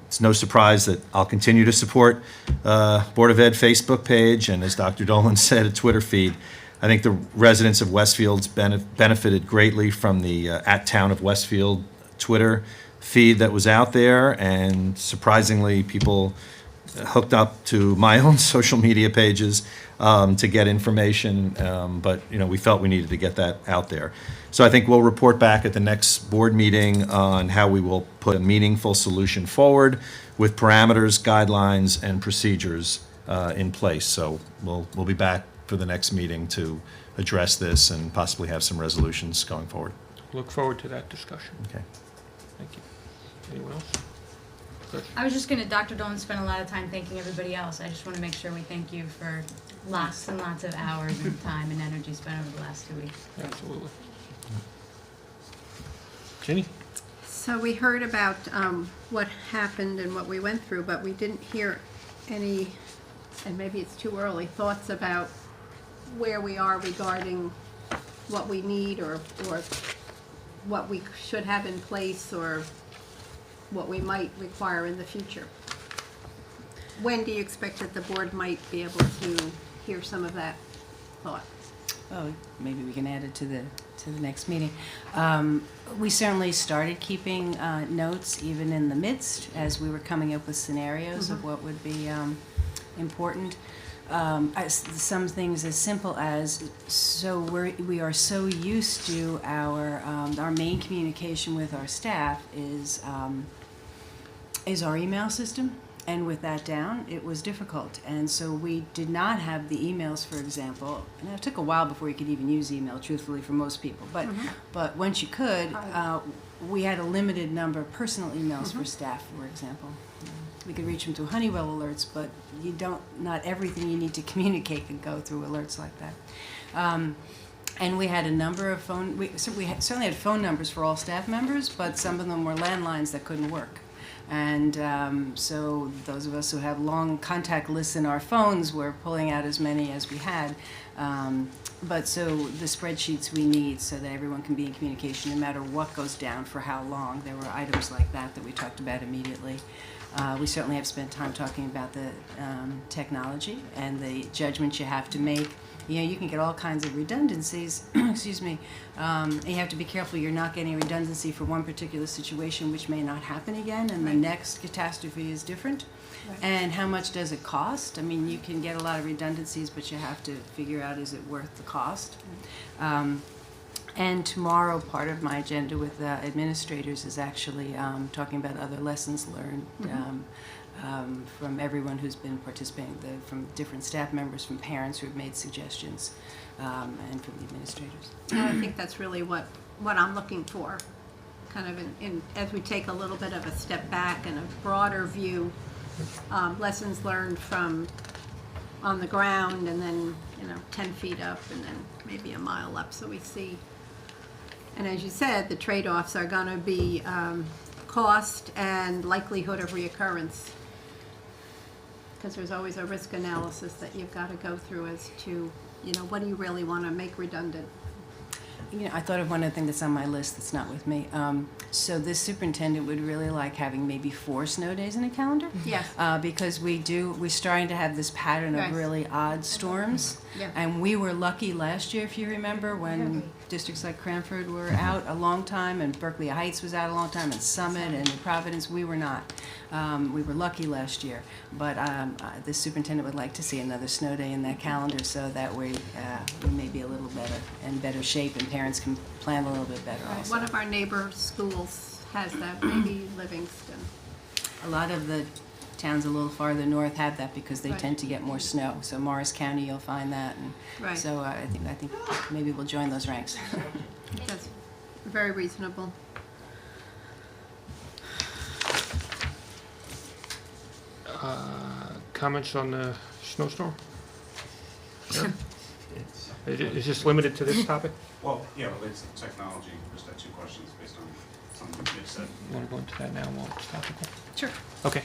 It's no surprise that I'll continue to support Board of Ed Facebook page, and as Dr. Dolan said, a Twitter feed. I think the residents of Westfield's benefited greatly from the at Town of Westfield Twitter feed that was out there, and surprisingly, people hooked up to my own social media pages to get information, but we felt we needed to get that out there. So I think we'll report back at the next board meeting on how we will put a meaningful solution forward with parameters, guidelines, and procedures in place. So we'll be back for the next meeting to address this and possibly have some resolutions going forward. Look forward to that discussion. Okay. Thank you. Anyone else? Chris? I was just gonna, Dr. Dolan spent a lot of time thanking everybody else. I just wanna make sure we thank you for lots and lots of hours and time and energy spent over the last 2 weeks. Absolutely. Ginny? So we heard about what happened and what we went through, but we didn't hear any, and maybe it's too early, thoughts about where we are regarding what we need or what we should have in place or what we might require in the future. When do you expect that the board might be able to hear some of that thought? Oh, maybe we can add it to the next meeting. We certainly started keeping notes even in the midst as we were coming up with scenarios of what would be important. Some things as simple as, so we are so used to our main communication with our staff is our email system. And with that down, it was difficult. And so we did not have the emails, for example. And it took a while before you could even use email, truthfully, for most people. But once you could, we had a limited number of personal emails for staff, for example. We could reach them through Honeywell alerts, but not everything you need to communicate can go through alerts like that. And we had a number of we certainly had phone numbers for all staff members, but some of them were landlines that couldn't work. And so those of us who have long contact lists in our phones were pulling out as many as we had. But so the spreadsheets we need so that everyone can be in communication no matter what goes down for how long. There were items like that we talked about immediately. We certainly have spent time talking about the technology and the judgments you have to make. You can get all kinds of redundancies, excuse me, and you have to be careful you're not getting a redundancy for one particular situation which may not happen again, and the next catastrophe is different. Right. And how much does it cost? I mean, you can get a lot of redundancies, but you have to figure out, is it worth the cost? Right. And tomorrow, part of my agenda with administrators is actually talking about other lessons learned from everyone who's been participating, from different staff members, from parents who have made suggestions, and from the administrators. I think that's really what I'm looking for, kind of in as we take a little bit of a step back and a broader view, lessons learned from on the ground, and then 10 feet up, and then maybe a mile up, so we see. And as you said, the trade-offs are going to be cost and likelihood of reoccurrence, because there's always a risk analysis that you've got to go through as to, what do you really want to make redundant? I thought of one other thing that's on my list that's not with me. So this superintendent would really like having maybe 4 snow days in a calendar. Yes. Because we're starting to have this pattern of really odd storms. Yeah. And we were lucky last year, if you remember, when districts like Cranford were out a long time, and Berkeley Heights was out a long time, and Summit and Providence, we were not. We were lucky last year. But the superintendent would like to see another snow day in that calendar, so that way we may be a little better, in better shape, and parents can plan a little bit better also. One of our neighbor schools has that, maybe Livingston. A lot of the towns a little farther north have that because they tend to get more snow. So Morris County, you'll find that. And so I think maybe we'll join those ranks. That's very reasonable. Comments on the snowstorm? Sure. Is this limited to this topic? Well, yeah, relates to technology. Just had 2 questions based on You want to go into that now while it's topical? Sure. Okay.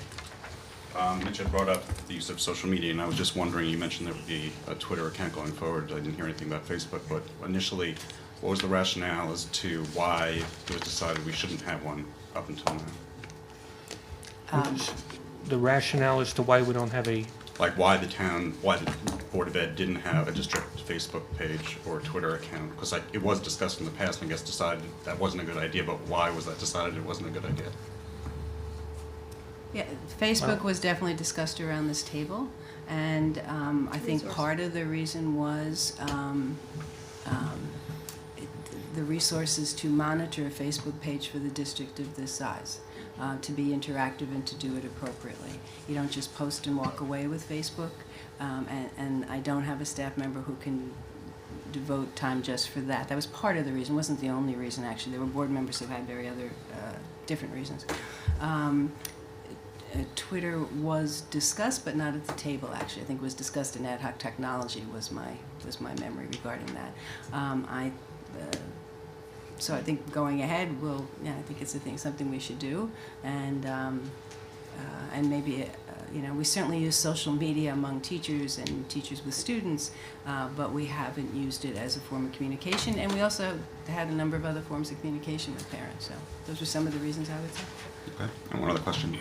Mitch had brought up the use of social media, and I was just wondering, you mentioned there would be a Twitter account going forward. I didn't hear anything about Facebook, but initially, what was the rationale as to why it was decided we shouldn't have one up until now? The rationale as to why we don't have a, Like why the Board of Ed didn't have a district Facebook page or Twitter account? Because it was discussed in the past, and I guess decided that wasn't a good idea, but why was that decided it wasn't a good idea? Yeah, Facebook was definitely discussed around this table, and I think part of the reason was the resources to monitor a Facebook page for the district of this size, to be interactive and to do it appropriately. You don't just post and walk away with Facebook, and I don't have a staff member who can devote time just for that. That was part of the reason, wasn't the only reason actually. There were board members who had very other different reasons. Twitter was discussed, but not at the table. Actually, I think it was discussed in ad hoc technology. Was my memory regarding that. So I think going ahead, I think it's something we should do, and maybe we certainly use social media among teachers and teachers with students, but we haven't used it as a form of communication, and we also had a number of other forms of communication with parents. So those were some of the reasons I would say. Okay, and one other question.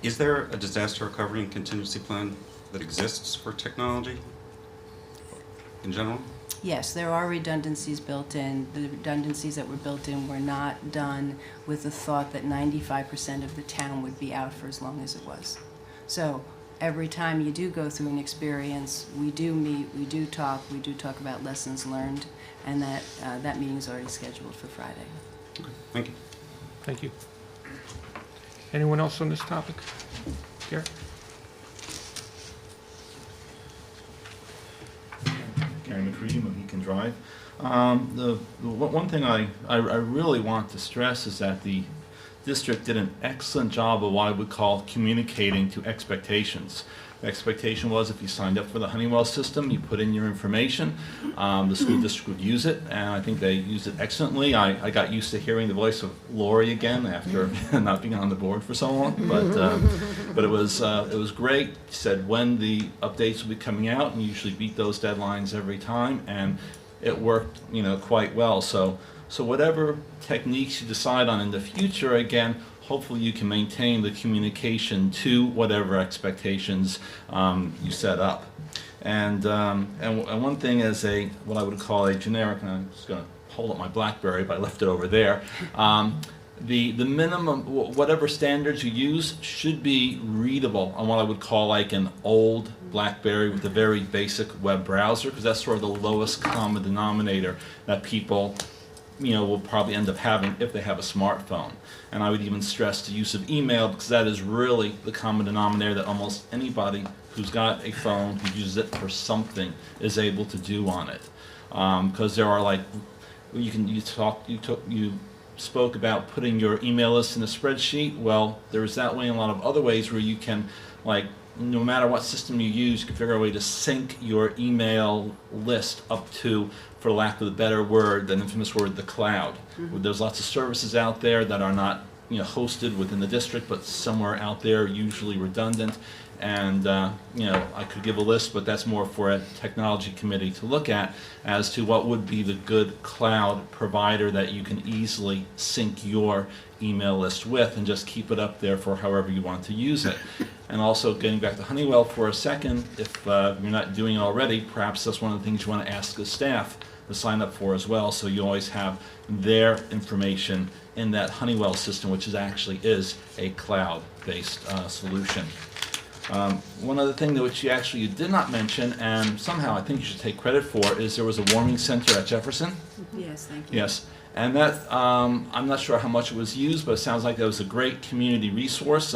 Is there a disaster recovery and contingency plan that exists for technology in general? Yes, there are redundancies built in. The redundancies that were built in were not done with the thought that 95% of the town would be out for as long as it was. So every time you do go through an experience, we do meet, we do talk about lessons learned, and that meeting is already scheduled for Friday. Okay, thank you. thank you. Anyone else on this topic? Garrett? Gary McCready, Mohican Drive. The one thing I really want to stress is that the district did an excellent job of what I would call communicating to expectations. The expectation was if you signed up for the Honeywell system, you put in your information, the school district would use it, and I think they used it excellently. I got used to hearing the voice of Lori again after not being on the board for so long, but it was great. He said when the updates will be coming out, and you usually beat those deadlines every time, and it worked, quite well. So whatever techniques you decide on in the future, again, hopefully you can maintain the communication to whatever expectations you set up. And one thing as what I would call a generic, and I'm just going to hold up my BlackBerry, but I left it over there. The minimum, whatever standards you use, should be readable on what I would call like an old BlackBerry with a very basic web browser, because that's sort of the lowest common denominator that people will probably end up having if they have a smartphone. And I would even stress the use of email, because that is really the common denominator that almost anybody who's got a phone, who uses it for something, is able to do on it. Because there are you spoke about putting your email list in a spreadsheet. Well, there's that way and a lot of other ways where you can, no matter what system you use, you can figure out a way to sync your email list up to, for lack of a better word, the infamous word, the cloud. Mm-hmm. There's lots of services out there that are not hosted within the district, but somewhere out there, usually redundant. And I could give a list, but that's more for a technology committee to look at as to what would be the good cloud provider that you can easily sync your email list with and just keep it up there for however you want to use it. And also, getting back to Honeywell for a second, if you're not doing it already, perhaps that's one of the things you want to ask the staff to sign up for as well, so you always have their information in that Honeywell system, which actually is a cloud-based solution. One other thing which you did not mention, and somehow I think you should take credit for, is there was a warming center at Jefferson. Yes, thank you. Yes, and that I'm not sure how much it was used, but it sounds like that was a great community resource.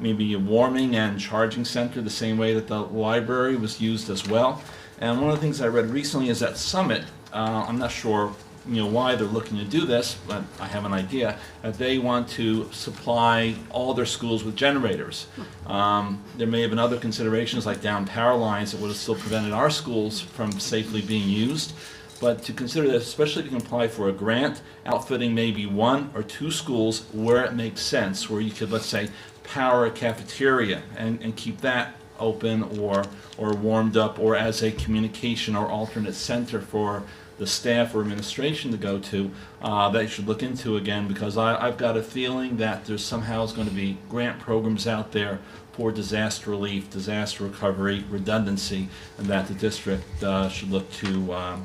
Maybe a warming and charging center, the same way that the library was used as well. And one of the things I read recently is that Summit. I'm not sure why they're looking to do this, but I have an idea that they want to supply all their schools with generators. There may have been other considerations like down power lines that would have still prevented our schools from safely being used, but to consider that, especially if you can apply for a grant, outfitting maybe 1 or 2 schools where it makes sense, where you could, let's say, power a cafeteria and keep that open or warmed up, or as a communication or alternate center for the staff or administration to go to, that you should look into again, because I've got a feeling that there's somehow is going to be grant programs out there for disaster relief, disaster recovery, redundancy, and that the district should look to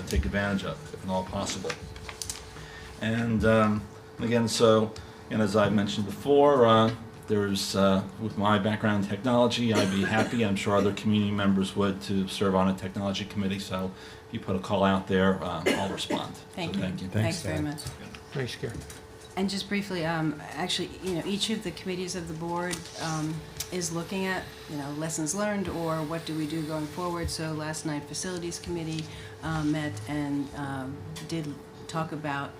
take advantage of, if at all possible. And again, so, and as I mentioned before, there's, with my background in technology, I'd be happy, I'm sure other community members would, to serve on a technology committee. So if you put a call out there, I'll respond. Thank So you. thank you. Thanks very much. Thanks, Gary. And just briefly, actually, each of the committees of the board is looking at, lessons learned or what do we do going forward. So last night, Facilities Committee met and did talk about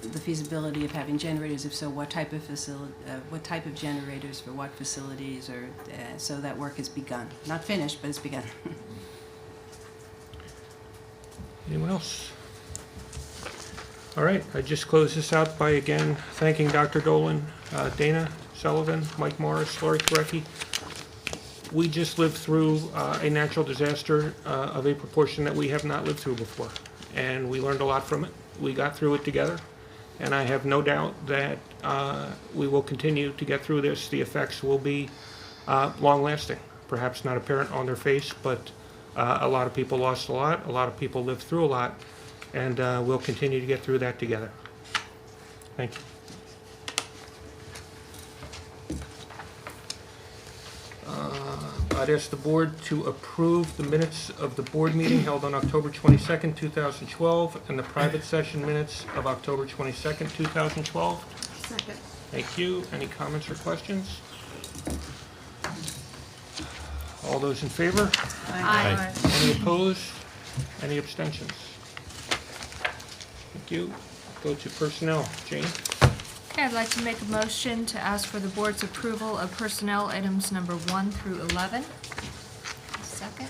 the feasibility of having generators. If so, what type of generators for what facilities, or so that work has begun. Not finished, but it's begun. Anyone else? All right, I just close this out by again thanking Dr. Dolan, Dana Sullivan, Mike Morris, Lori Korecki. We just lived through a natural disaster of a proportion that we have not lived through before, and we learned a lot from it. We got through it together, and I have no doubt that we will continue to get through this. The effects will be long-lasting, perhaps not apparent on their face, but a lot of people lost a lot of people lived through a lot, and we'll continue to get through that together. Thank you. I'd ask the board to approve the minutes of the board meeting held on October 22nd, 2012, and the private session minutes of October 22nd, 2012. Second. Thank you. Any comments or questions? All those in favor? Aye. Any opposed? Any abstentions? Thank you. Go to personnel. Jane? Okay, I'd like to make a motion to ask for the board's approval of personnel items number 1 through 11. Second?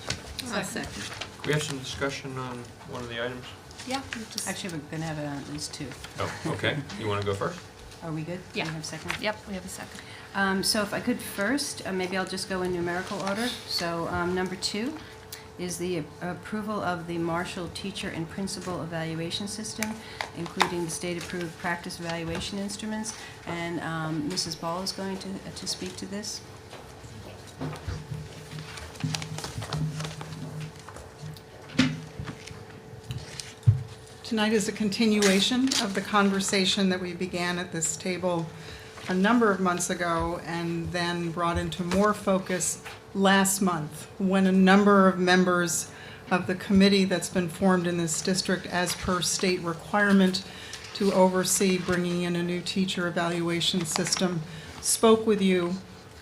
I'll second. We have some discussion on one of the items. Yeah. we just- Actually, we're going to have at least 2. Oh, okay. You want to go first? Are we good? Yeah. Do we have a second? Yep, we have a second. So if I could first, maybe I'll just go in numerical order. So number 2 is the approval of the Marshall Teacher and Principal Evaluation System, including the state-approved practice evaluation instruments. And Mrs. Ball is going to speak to this. Tonight is a continuation of the conversation that we began at this table a number of months ago and then brought into more focus last month when a number of members of the committee that's been formed in this district as per state requirement to oversee bringing in a new teacher evaluation system spoke with you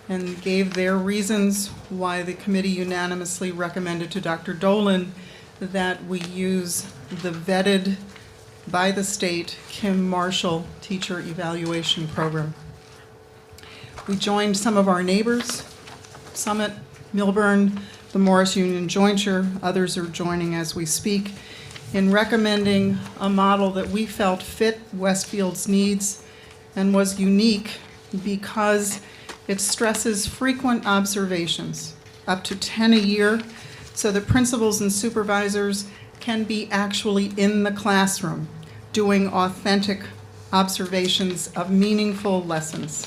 and gave their reasons why the committee unanimously recommended to Dr. Dolan that we use the vetted by the state Kim Marshall teacher evaluation program. We joined some of our neighbors, Summit, Milburn, the Morris Union Jointure, others are joining as we speak, in recommending a model that we felt fit Westfield's needs and was unique because it stresses frequent observations, up to 10 a year, so that principals and supervisors can be actually in the classroom doing authentic observations of meaningful lessons.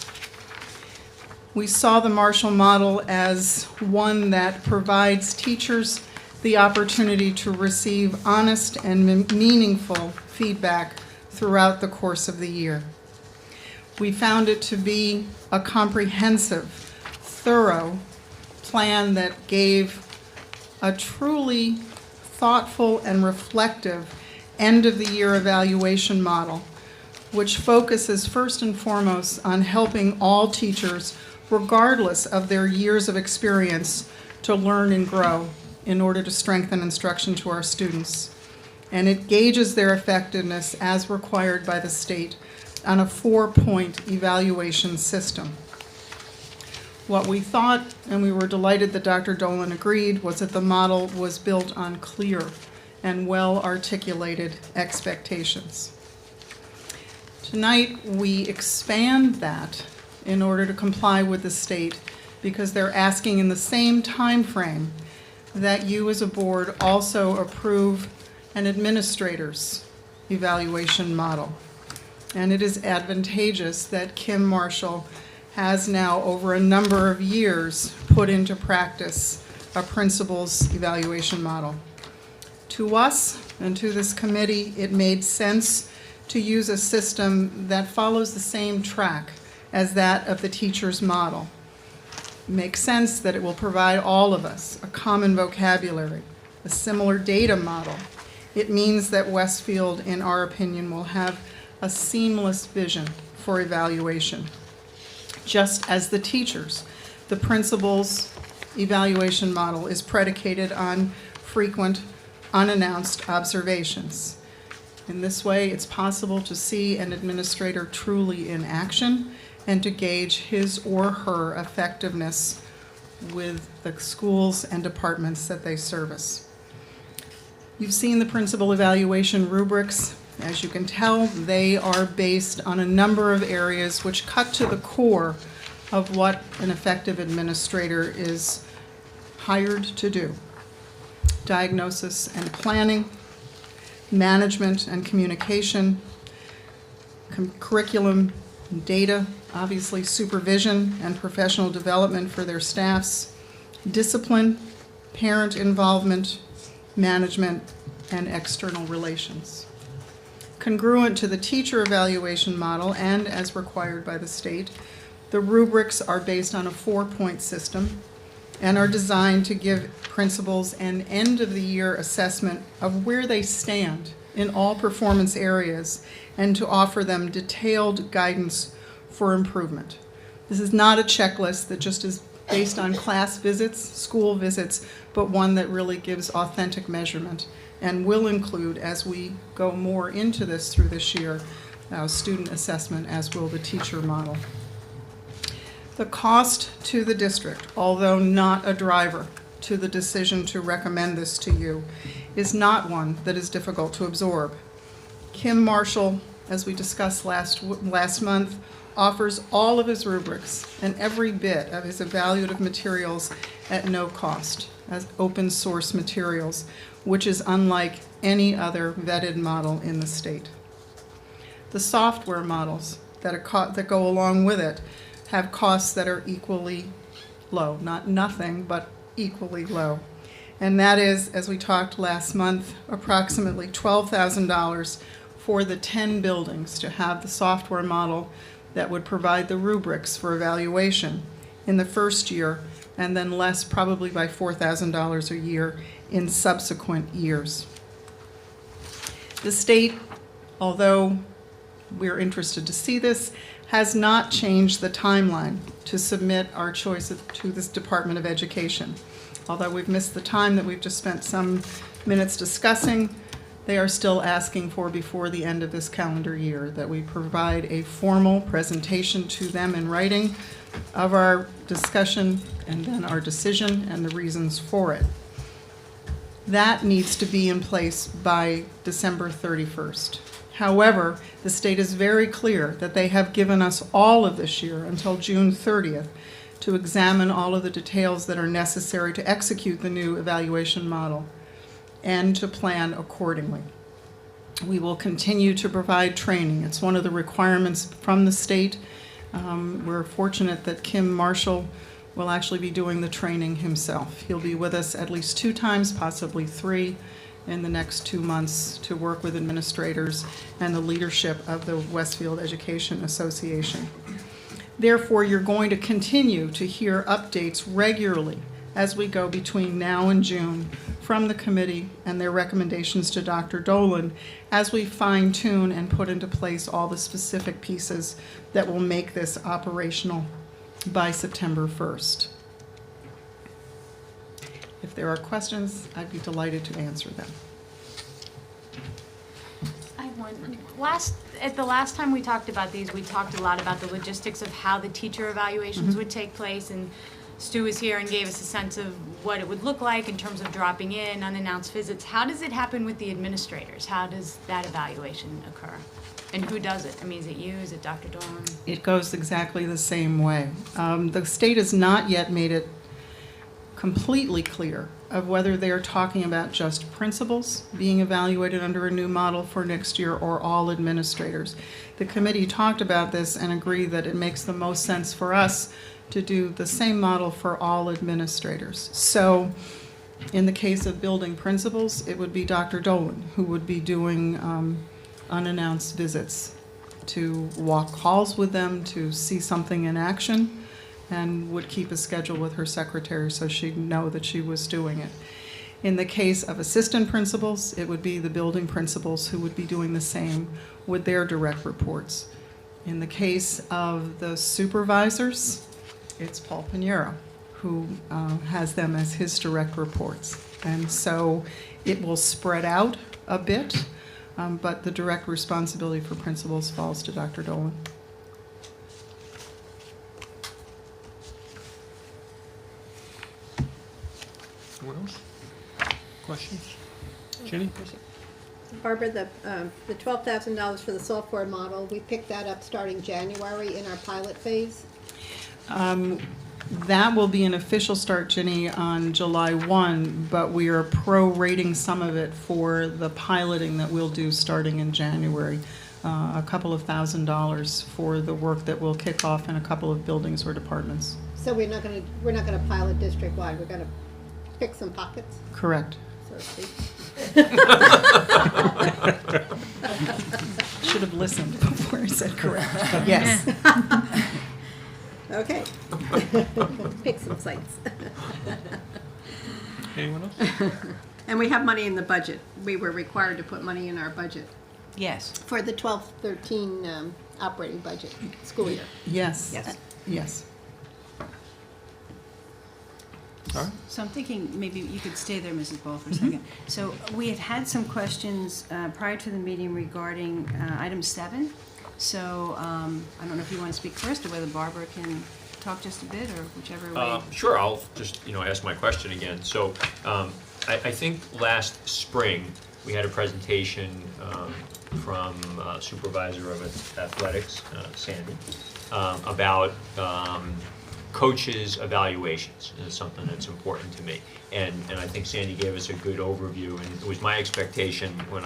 We saw the Marshall model as one that provides teachers the opportunity to receive honest and meaningful feedback throughout the course of the year. We found it to be a comprehensive, thorough plan that gave a truly thoughtful and reflective end-of-the-year evaluation model, which focuses first and foremost on helping all teachers, regardless of their years of experience, to learn and grow in order to strengthen instruction to our students. And it gauges their effectiveness as required by the state on a 4-point evaluation system. What we thought, and we were delighted that Dr. Dolan agreed, was that the model was built on clear and well-articulated expectations. Tonight, we expand that in order to comply with the state because they're asking in the same time frame that you as a board also approve an administrator's evaluation model. And it is advantageous that Kim Marshall has now, over a number of years, put into practice a principal's evaluation model. To us and to this committee, it made sense to use a system that follows the same track as that of the teacher's model. It makes sense that it will provide all of us a common vocabulary, a similar data model. It means that Westfield, in our opinion, will have a seamless vision for evaluation. Just as the teachers, the principal's evaluation model is predicated on frequent, unannounced observations. In this way, it's possible to see an administrator truly in action and to gauge his or her effectiveness with the schools and departments that they service. You've seen the principal evaluation rubrics. As you can tell, they are based on a number of areas which cut to the core of what an effective administrator is hired to do. Diagnosis and planning, management and communication, curriculum and data, obviously supervision and professional development for their staffs, discipline, parent involvement, management, and external relations. Congruent to the teacher evaluation model and as required by the state, the rubrics are based on a 4-point system and are designed to give principals an end-of-the-year assessment of where they stand in all performance areas and to offer them detailed guidance for improvement. This is not a checklist that just is based on class visits, school visits, but one that really gives authentic measurement and will include, as we go more into this through this year, student assessment, as will the teacher model. The cost to the district, although not a driver to the decision to recommend this to you, is not one that is difficult to absorb. Kim Marshall, as we discussed last month, offers all of his rubrics and every bit of his evaluative materials at no cost as open source materials, which is unlike any other vetted model in the state. The software models that go along with it have costs that are equally low, not nothing, but equally low. And that is, as we talked last month, approximately $12,000 for the 10 buildings to have the software model that would provide the rubrics for evaluation in the first year, and then less, probably by $4,000 a year in subsequent years. The state, although we're interested to see this, has not changed the timeline to submit our choice to this Department of Education. Although we've missed the time that we've just spent some minutes discussing, they are still asking for, before the end of this calendar year, that we provide a formal presentation to them in writing of our discussion and then our decision and the reasons for it. That needs to be in place by December 31st. However, the state is very clear that they have given us all of this year until June 30th to examine all of the details that are necessary to execute the new evaluation model and to plan accordingly. We will continue to provide training. It's one of the requirements from the state. We're fortunate that Kim Marshall will actually be doing the training himself. He'll be with us at least 2 times, possibly 3, in the next 2 months to work with administrators and the leadership of the Westfield Education Association. Therefore, you're going to continue to hear updates regularly as we go between now and June from the committee and their recommendations to Dr. Dolan as we fine-tune and put into place all the specific pieces that will make this operational by September 1st. If there are questions, I'd be delighted to answer them. I have one. At the last time we talked about these, we talked a lot about the logistics of how the teacher evaluations would take place, and Stu was here and gave us a sense of what it would look like in terms of dropping in, unannounced visits. How does it happen with the administrators? How does that evaluation occur? And who does it? I mean, is it you? Is it Dr. Dolan? It goes exactly the same way. The state has not yet made it completely clear of whether they're talking about just principals being evaluated under a new model for next year or all administrators. The committee talked about this and agreed that it makes the most sense for us to do the same model for all administrators. So in the case of building principals, it would be Dr. Dolan who would be doing unannounced visits to walk halls with them, to see something in action, and would keep a schedule with her secretary so she'd know that she was doing it. In the case of assistant principals, it would be the building principals who would be doing the same with their direct reports. In the case of the supervisors, it's Paul Pinheiro who has them as his direct reports. And so it will spread out a bit, but the direct responsibility for principals falls to Dr. Dolan. Anyone else? Questions? Jenny? Barbara, the $12,000 for the software model, we picked that up starting January in our pilot phase. That will be an official start, Ginny, on July 1, but we are prorating some of it for the piloting that we'll do starting in January. A couple of $1,000s for the work that will kick off in a couple of buildings or departments. So we're not gonna pilot district-wide, we're gonna pick some pockets, Correct. so to speak. Should have listened before I said correct. Yes. Okay. Pick some sites. Anyone else? And we have money in the budget. We were required to put money in our budget Yes. for the 12-13 operating budget school year. Yes. Yes. Yes. Sorry? So I'm thinking maybe you could stay there, Mrs. Ball, for a second. So we had had some questions prior to the meeting regarding item 7. So I don't know if you want to speak first or whether Barbara can talk just a bit or whichever way. Sure, I'll just, ask my question again. So, I think last spring, we had a presentation from Supervisor of Athletics, Sandy, about coaches' evaluations. And it's something that's important to me. And I think Sandy gave us a good overview, and it was my expectation when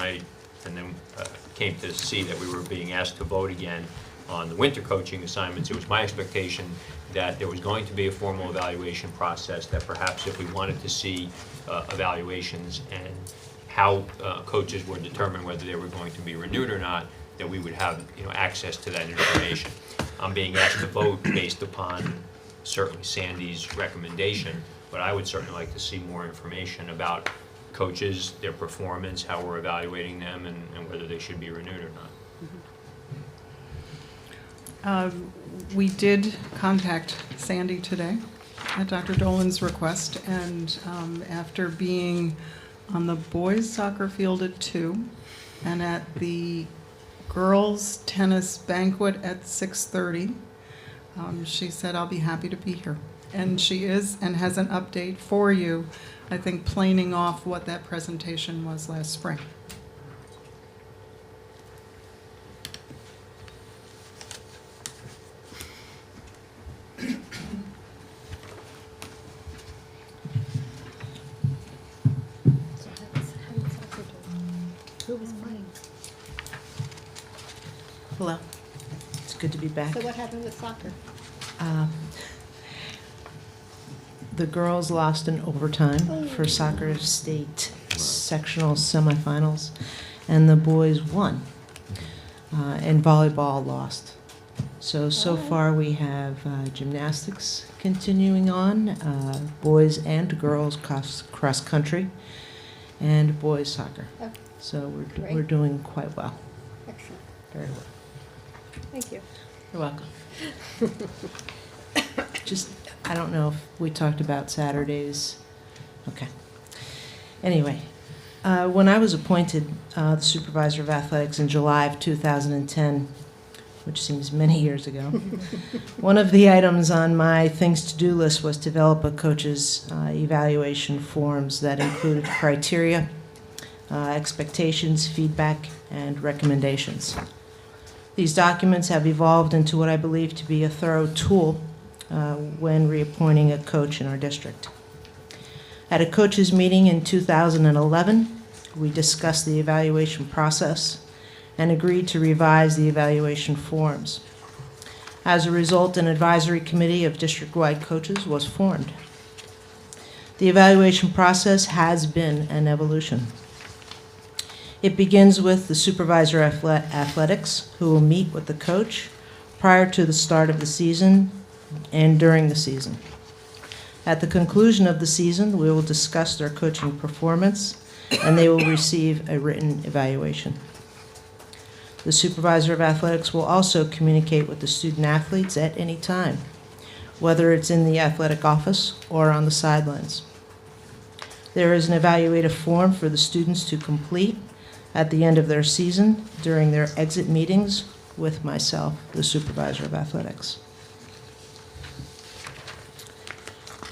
came to see that we were being asked to vote again on the winter coaching assignments. It was my expectation that there was going to be a formal evaluation process, that perhaps if we wanted to see evaluations and how coaches were determined whether they were going to be renewed or not, that we would have access to that information. I'm being asked to vote based upon certainly Sandy's recommendation, but I would certainly like to see more information about coaches, their performance, how we're evaluating them, and whether they should be renewed or not. We did contact Sandy today at Dr. Dolan's request, and after being on the boys' soccer field at 2 and at the girls' tennis banquet at 6:30, she said, "I'll be happy to be here." And she is, and has an update for you, I think, planing off what that presentation was last spring. Who was playing? Hello. It's good to be back. So what happened with soccer? The girls lost in overtime for soccer state sectional semifinals, and the boys won. And volleyball lost. So far we have gymnastics continuing on, boys and girls cross country, and boys soccer. Oh, So great. we're doing quite well. Excellent. Very well. Thank you. You're welcome. Just, I don't know if we talked about Saturdays. Okay. Anyway, when I was appointed the supervisor of athletics in July of 2010, which seems many years ago. One of the items on my things to do list was to develop a coach's evaluation forms that included criteria, expectations, feedback, and recommendations. These documents have evolved into what I believe to be a thorough tool when reappointing a coach in our district. At a coaches meeting in 2011, we discussed the evaluation process and agreed to revise the evaluation forms. As a result, an advisory committee of district-wide coaches was formed. The evaluation process has been an evolution. It begins with the supervisor of athletics, who will meet with the coach prior to the start of the season and during the season. At the conclusion of the season, we will discuss their coaching performance, and they will receive a written evaluation. The supervisor of athletics will also communicate with the student athletes at any time, whether it's in the athletic office or on the sidelines. There is an evaluative form for the students to complete at the end of their season during their exit meetings with myself, the supervisor of athletics.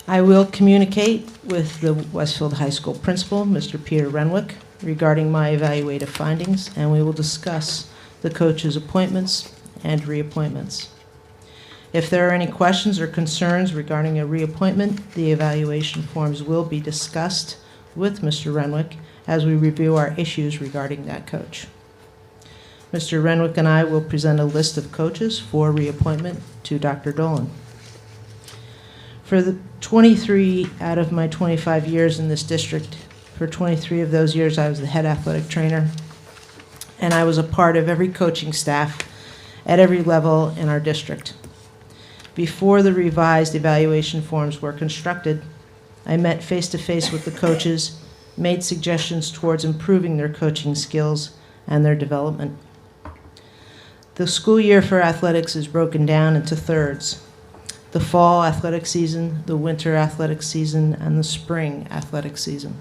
I will communicate with the Westfield High School principal, Mr. Peter Renwick, regarding my evaluative findings, and we will discuss the coaches' appointments and reappointments. If there are any questions or concerns regarding a reappointment, the evaluation forms will be discussed with Mr. Renwick as we review our issues regarding that coach. Mr. Renwick and I will present a list of coaches for reappointment to Dr. Dolan. For the 23 out of my 25 years in this district, for 23 of those years I was the head athletic trainer, and I was a part of every coaching staff at every level in our district. Before the revised evaluation forms were constructed, I met face-to-face with the coaches, made suggestions towards improving their coaching skills and their development. The school year for athletics is broken down into thirds: the fall athletic season, the winter athletic season, and the spring athletic season.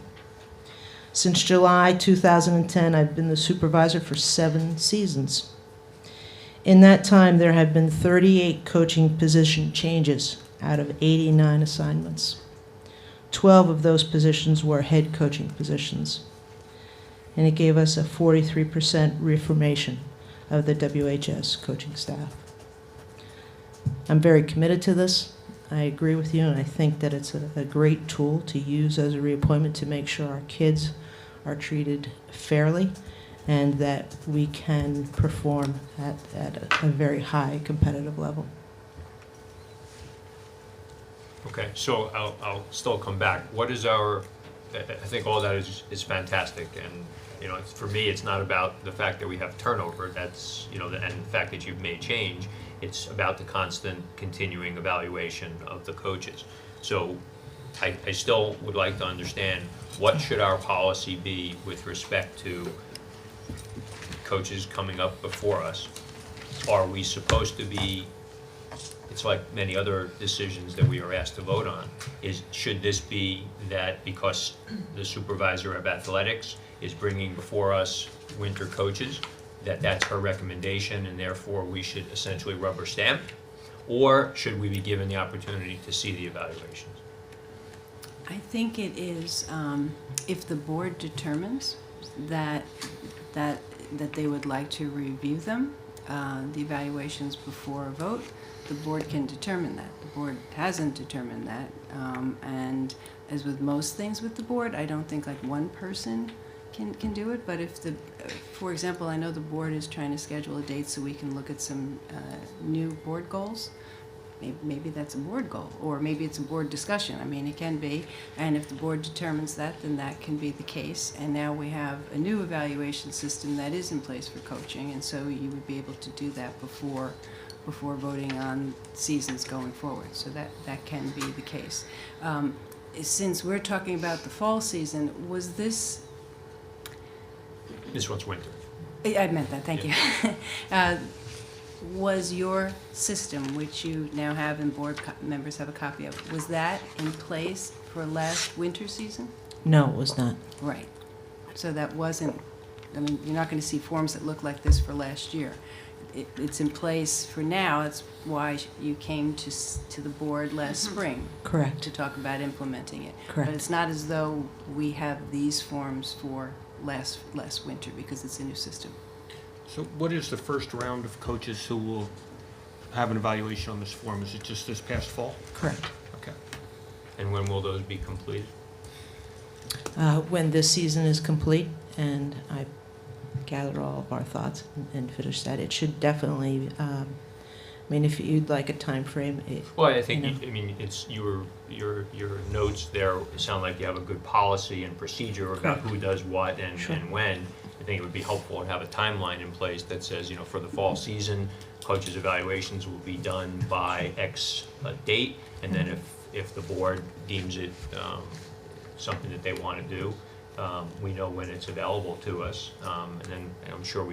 Since July 2010, I've been the supervisor for 7 seasons. In that time, there have been 38 coaching position changes out of 89 assignments. 12 of those positions were head coaching positions, and it gave us a 43% reformation of the WHS coaching staff. I'm very committed to this. I agree with you, and I think that it's a great tool to use as a reappointment to make sure our kids are treated fairly and that we can perform at a very high competitive level. Okay, so I'll still come back. What is our, I think all that is fantastic, and, you know, for me, it's not about the fact that we have turnover, that's, you know, and the fact that you've made change. It's about the constant continuing evaluation of the coaches. So I still would like to understand, what should our policy be with respect to coaches coming up before us? Are we supposed to be, it's like many other decisions that we are asked to vote on, should this be that because the supervisor of athletics is bringing before us winter coaches, that's her recommendation and therefore we should essentially rubber stamp? Or should we be given the opportunity to see the evaluations? I think it is, if the board determines that they would like to review them, the evaluations before a vote, the board can determine that. The board hasn't determined that, and as with most things with the board, I don't think like one person can do it, but if for example, I know the board is trying to schedule a date so we can look at some new board goals. Maybe that's a board goal, or maybe it's a board discussion. I mean, it can be, and if the board determines that, then that can be the case. And now we have a new evaluation system that is in place for coaching, and so you would be able to do that before voting on seasons going forward. So that can be the case. Since we're talking about the fall season, was this? This one's winter. I meant that, thank you. Was your system, which you now have and board members have a copy of, was that in place for last winter season? No, it was not. Right. So that wasn't, I mean, you're not going to see forms that look like this for last year. it's in place for now. That's why you came to the board last spring. Correct. To talk about implementing it. Correct. But it's not as though we have these forms for last winter, because it's a new system. So what is the first round of coaches who will have an evaluation on this form? Is it just this past fall? Correct. Okay. And when will those be completed? When this season is complete and I gather all of our thoughts and finish that, it should definitely, I mean, if you'd like a time frame, Well, I think, you know. I mean, it's your notes there sound like you have a good policy and procedure about Correct. who does what and Sure. and when. I think it would be helpful to have a timeline in place that says, for the fall season, coaches' evaluations will be done by X date, and then if the board deems it something that they want to do, we know when it's available to us, and then I'm sure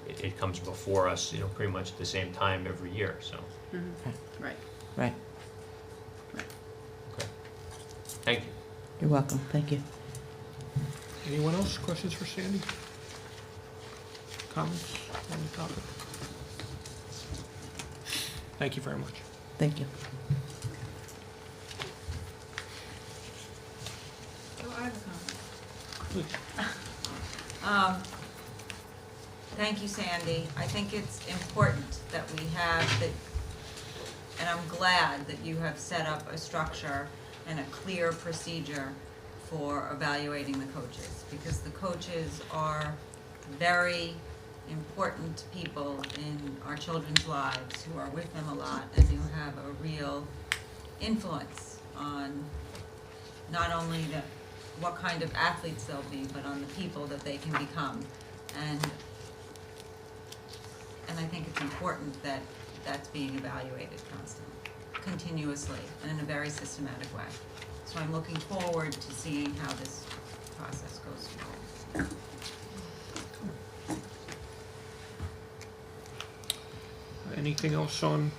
it comes before us, pretty much at the same time every year, so. Right. Right. Okay. Thank you. You're welcome. Thank you. Anyone else? Questions for Sandy? Comments on the topic? Thank you very much. Thank you. So I have a comment. Please. Thank you, Sandy. I think it's important that we have that, and I'm glad that you have set up a structure and a clear procedure for evaluating the coaches, because the coaches are very important people in our children's lives who are with them a lot and who have a real influence on not only what kind of athletes they'll be, but on the people that they can become. And I think it's important that that's being evaluated constantly, continuously, and in a very systematic way. So I'm looking forward to seeing how this process goes forward. Anything else on,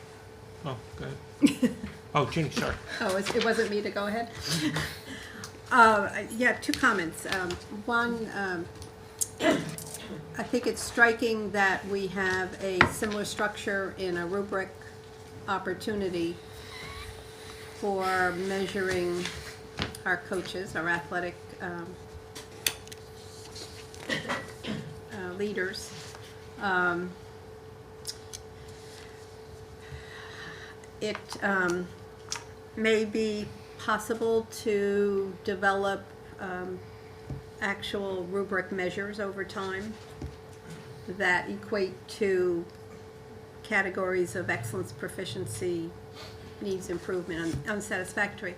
oh, go ahead. Oh, Ginny, sorry. Oh, it wasn't me to go ahead? Yeah, two comments. One, I think it's striking that we have a similar structure in a rubric opportunity for measuring our coaches, our athletic leaders. It may be possible to develop actual rubric measures over time that equate to categories of excellence, proficiency, needs improvement, unsatisfactory.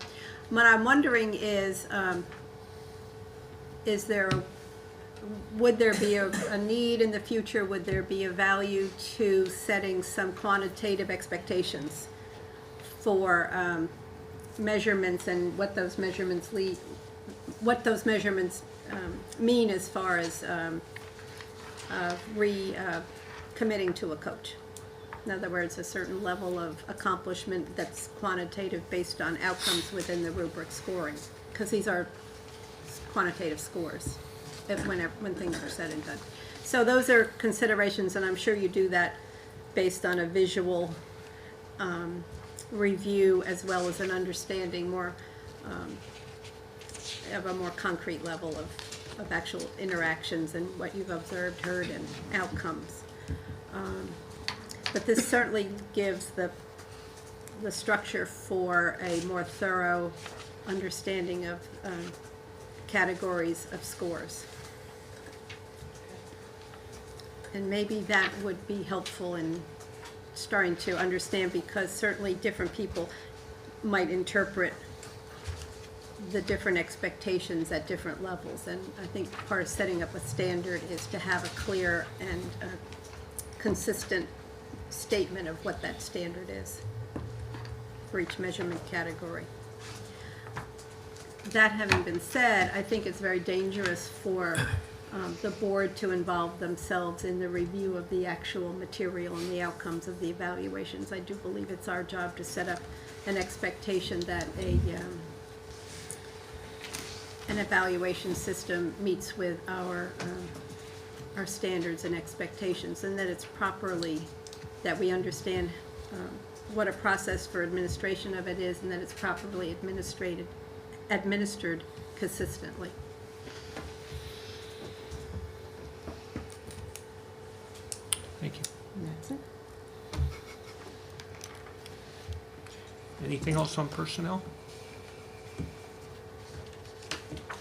What I'm wondering is would there be a need in the future, would there be a value to setting some quantitative expectations for measurements and what those measurements mean as far as committing to a coach? In other words, a certain level of accomplishment that's quantitative based on outcomes within the rubric scoring, because these are quantitative scores when things are said and done. So those are considerations, and I'm sure you do that based on a visual review as well as an understanding more of a more concrete level of actual interactions and what you've observed, heard, and outcomes. But this certainly gives the structure for a more thorough understanding of categories of scores. And maybe that would be helpful in starting to understand, because certainly different people might interpret the different expectations at different levels. And I think part of setting up a standard is to have a clear and consistent statement of what that standard is for each measurement category. That having been said, I think it's very dangerous for the board to involve themselves in the review of the actual material and the outcomes of the evaluations. I do believe it's our job to set up an expectation that an evaluation system meets with our our standards and expectations, and that it's properly, that we understand what a process for administration of it is, and that it's properly administered consistently. Thank you. And that's it. Anything else on personnel?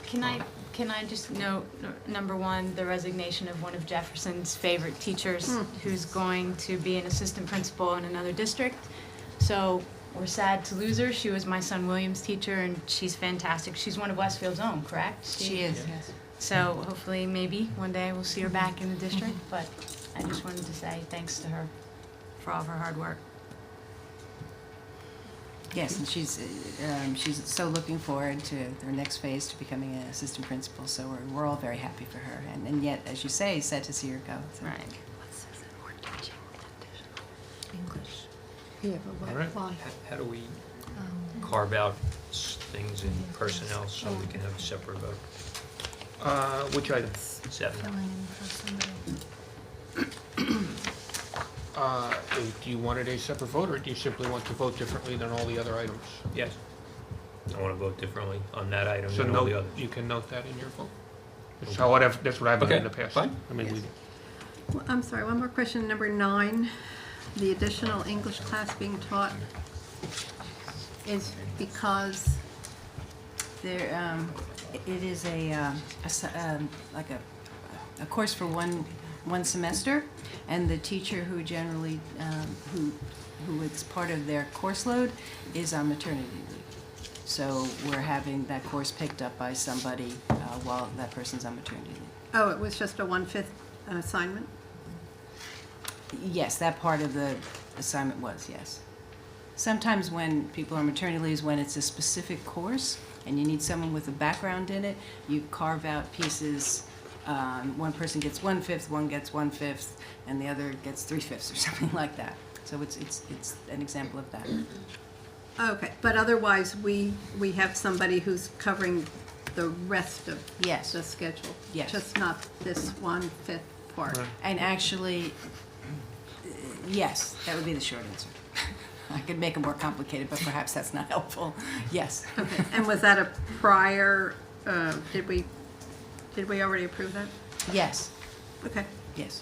Can I just note, number one, the resignation of one of Jefferson's favorite teachers, who's going to be an assistant principal in another district. So we're sad to lose her. She was my son William's teacher, and she's fantastic. She's one of Westfield's own, correct? She is, yes. So hopefully, maybe one day we'll see her back in the district. But I just wanted to say thanks to her for all of her hard work. Yes, and she's so looking forward to their next phase to becoming an assistant principal, so we're all very happy for her, and yet, as you say, sad to see her go. So. Right. English. Yeah, but All right. why? How do we carve out things in personnel so we can have a separate vote? Which item? 7. Filling in for somebody. Do you want it a separate vote, or do you simply want to vote differently than all the other items? Yes. I want to vote differently on that item So than all the note, others. you can note that in your vote. That's Okay. how that's what I've done in the Okay, past. fine. I mean, Yes. Well, I'm sorry, one more question, number 9, the additional English class being taught is because There, it is like a course for one semester, and the teacher who generally who it's part of their course load is on maternity leave. So we're having that course picked up by somebody while that person's on maternity leave. oh, it was just a 1/5 assignment? Yes, that part of the assignment was, yes. Sometimes when people are on maternity leave is when it's a specific course and you need someone with a background in it, you carve out pieces. One person gets 1/5, one gets 1/5, and the other gets 3/5 or something like that. So it's an example of that. Okay, but otherwise, we have somebody who's covering the rest of Yes. the schedule? Yes. Just not this 1/5 part? Right. And actually, yes, that would be the short answer. I could make it more complicated, but perhaps that's not helpful. Yes. Okay, and was that a prior, did we already approve that? Yes, Okay. yes.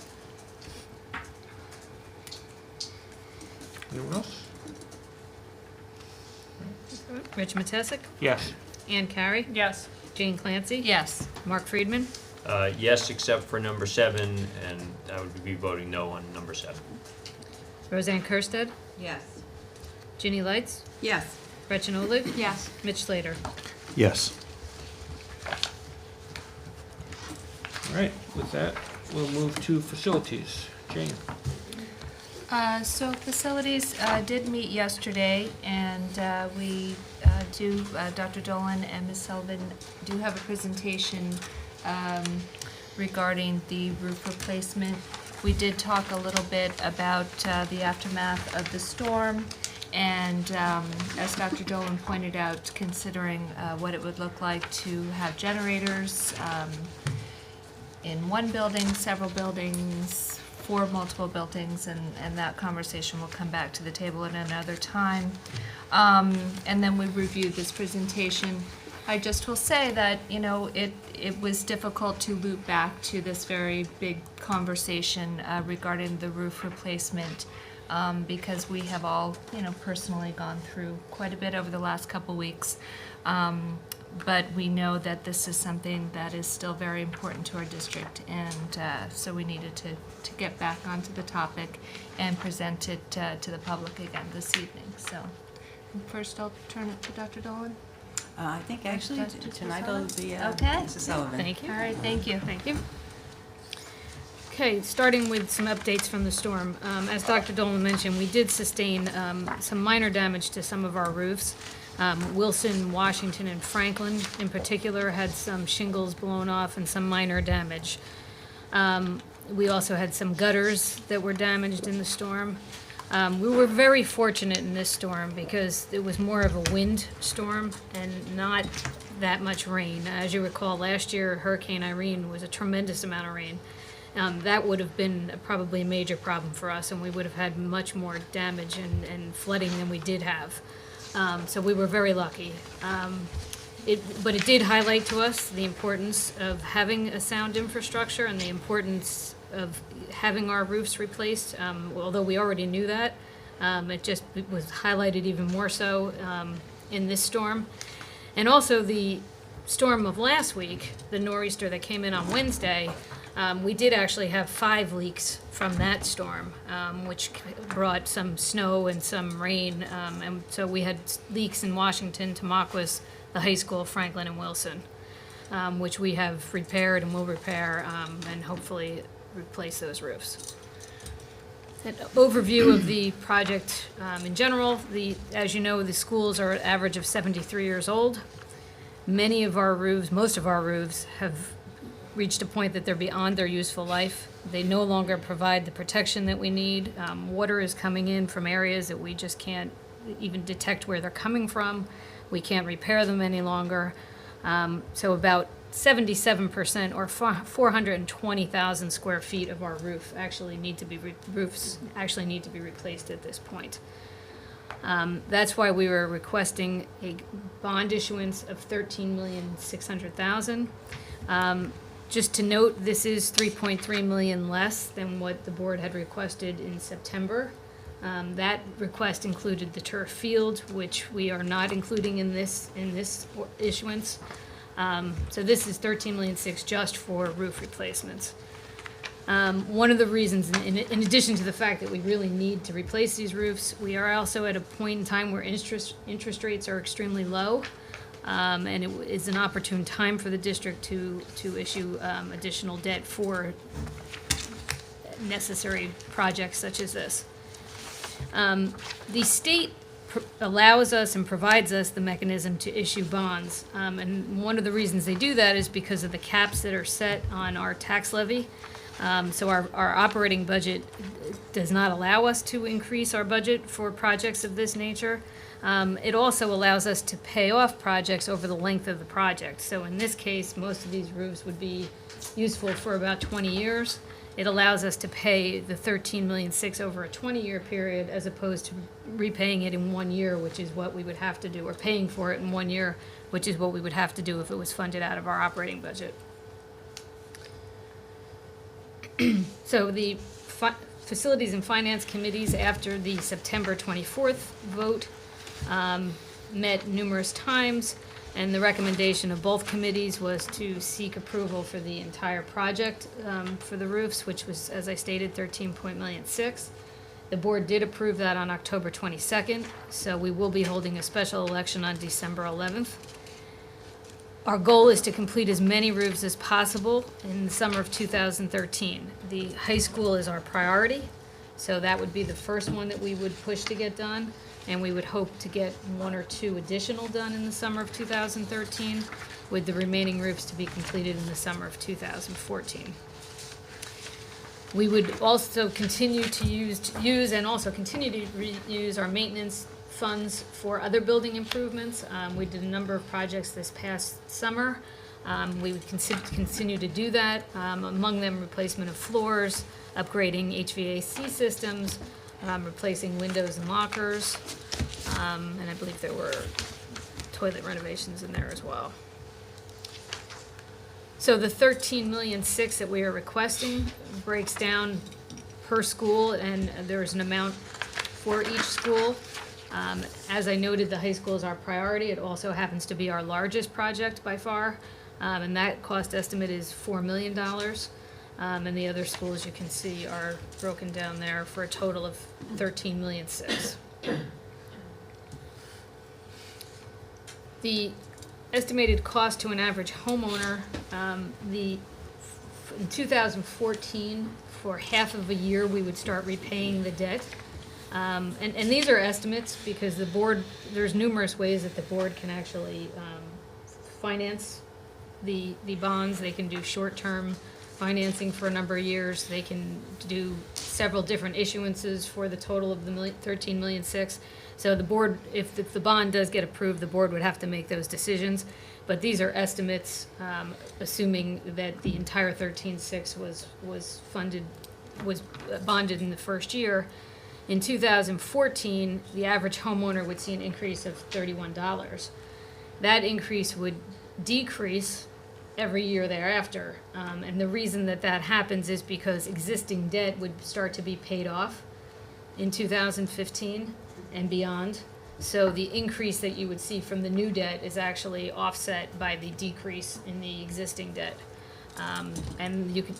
Anyone else? Rich Matesic, Yes. Ann Carey, Yes. Jane Clancy, Yes. Mark Friedman, Yes, except for number 7, and I would be voting no on number 7. Roseanne Kirstead, Yes. Ginny Lights, Yes. Gretchen Olig, Yes. Mitch Slater. Yes. All right, with that, we'll move to facilities. Jane? So facilities did meet yesterday, and Dr. Dolan and Ms. Sullivan do have a presentation regarding the roof replacement. We did talk a little bit about the aftermath of the storm, and as Dr. Dolan pointed out, considering what it would look like to have generators in one building, several buildings, 4 multiple buildings, and that conversation will come back to the table at another time. And then we reviewed this presentation. I just will say that, it was difficult to loop back to this very big conversation regarding the roof replacement, because we have all, personally gone through quite a bit over the last couple weeks. But we know that this is something that is still very important to our district, and so we needed to get back onto the topic and present it to the public again this evening. So first I'll turn it to Dr. Dolan. I think actually Dr. tonight will be Okay. Mrs. Sullivan. Thank you. All right, thank you. Thank you. Okay, starting with some updates from the storm. As Dr. Dolan mentioned, we did sustain some minor damage to some of our roofs. Wilson, Washington, and Franklin in particular had some shingles blown off and some minor damage. We also had some gutters that were damaged in the storm. We were very fortunate in this storm because it was more of a wind storm and not that much rain. As you recall, last year Hurricane Irene was a tremendous amount of rain. that would have been probably a major problem for us, and we would have had much more damage and flooding than we did have. So we were very lucky. But it did highlight to us the importance of having a sound infrastructure and the importance of having our roofs replaced. Although we already knew that, it was highlighted even more so in this storm. And also the storm of last week, the nor'easter that came in on Wednesday, we did actually have 5 leaks from that storm, which brought some snow and some rain. And so we had leaks in Washington, Tamaulipas, the high school, Franklin, and Wilson, which we have repaired and will repair and hopefully replace those roofs. An overview of the project in general, as you know, the schools are an average of 73 years old. Many of our roofs, most of our roofs, have reached a point that they're beyond their useful life. They no longer provide the protection that we need. Water is coming in from areas that we just can't even detect where they're coming from. We can't repair them any longer. So about 77% or 420,000 square feet of our roofs actually need to be replaced at this point. That's why we were requesting a bond issuance of $13,600,000. Just to note, this is $3.3 million less than what the board had requested in September. That request included the turf field, which we are not including in this issuance. So this is $13.6 million just for roof replacements. One of the reasons, in addition to the fact that we really need to replace these roofs, we are also at a point in time where interest rates are extremely low. And it is an opportune time for the district to issue additional debt for necessary projects such as this. The state allows us and provides us the mechanism to issue bonds. And one of the reasons they do that is because of the caps that are set on our tax levy. So our operating budget does not allow us to increase our budget for projects of this nature. It also allows us to pay off projects over the length of the project. So in this case, most of these roofs would be useful for about 20 years. It allows us to pay the $13.6 million over a 20-year period as opposed to repaying it in 1 year, which is what we would have to do, or paying for it in 1 year, which is what we would have to do if it was funded out of our operating budget. So the Facilities and Finance Committees, after the September 24th vote, met numerous times, and the recommendation of both committees was to seek approval for the entire project for the roofs, which was, as I stated, $13.6 million. The board did approve that on October 22nd, so we will be holding a special election on December 11th. Our goal is to complete as many roofs as possible in the summer of 2013. The high school is our priority, so that would be the first one that we would push to get done, and we would hope to get 1 or 2 additional done in the summer of 2013, with the remaining roofs to be completed in the summer of 2014. We would also continue to use and also continue to reuse our maintenance funds for other building improvements. We did a number of projects this past summer. We would continue to do that, among them replacement of floors, upgrading HVAC systems, replacing windows and lockers, and I believe there were toilet renovations in there as well. So the $13.6 million that we are requesting breaks down per school, and there is an amount for each school. As I noted, the high school is our priority. It also happens to be our largest project by far, and that cost estimate is $4 million. And the other schools you can see are broken down there for a total of $13.6 million. The estimated cost to an average homeowner, in 2014, for half of a year, we would start repaying the debt. And these are estimates because the board, there's numerous ways that the board can actually finance the bonds. They can do short-term financing for a number of years. They can do several different issuances for the total of the $13.6 million. So the board, if the bond does get approved, the board would have to make those decisions. But these are estimates, assuming that the entire 13.6 was bonded in the first year. In 2014, the average homeowner would see an increase of $31. That increase would decrease every year thereafter. And the reason that happens is because existing debt would start to be paid off in 2015 and beyond. So the increase that you would see from the new debt is actually offset by the decrease in the existing debt. And you can,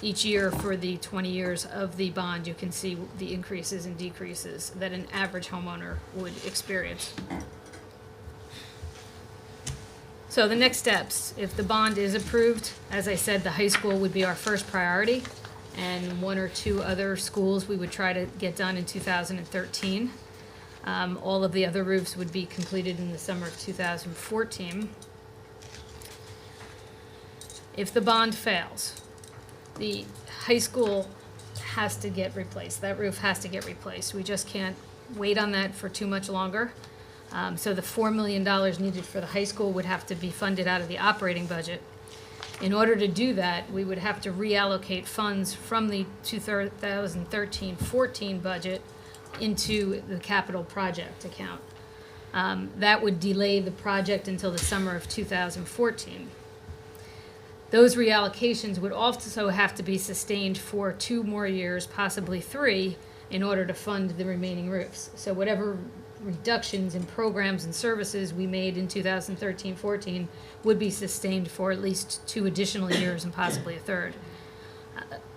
each year for the 20 years of the bond, you can see the increases and decreases that an average homeowner would experience. So the next steps, if the bond is approved, as I said, the high school would be our first priority, and 1 or 2 other schools we would try to get done in 2013. All of the other roofs would be completed in the summer of 2014. If the bond fails, the high school has to get replaced. That roof has to get replaced. We just can't wait on that for too much longer. So the $4 million needed for the high school would have to be funded out of the operating budget. In order to do that, we would have to reallocate funds from the 2013-14 budget into the capital project account. That would delay the project until the summer of 2014. Those reallocations would also have to be sustained for 2 more years, possibly 3, in order to fund the remaining roofs. So whatever reductions in programs and services we made in 2013-14 would be sustained for at least 2 additional years and possibly a 3rd.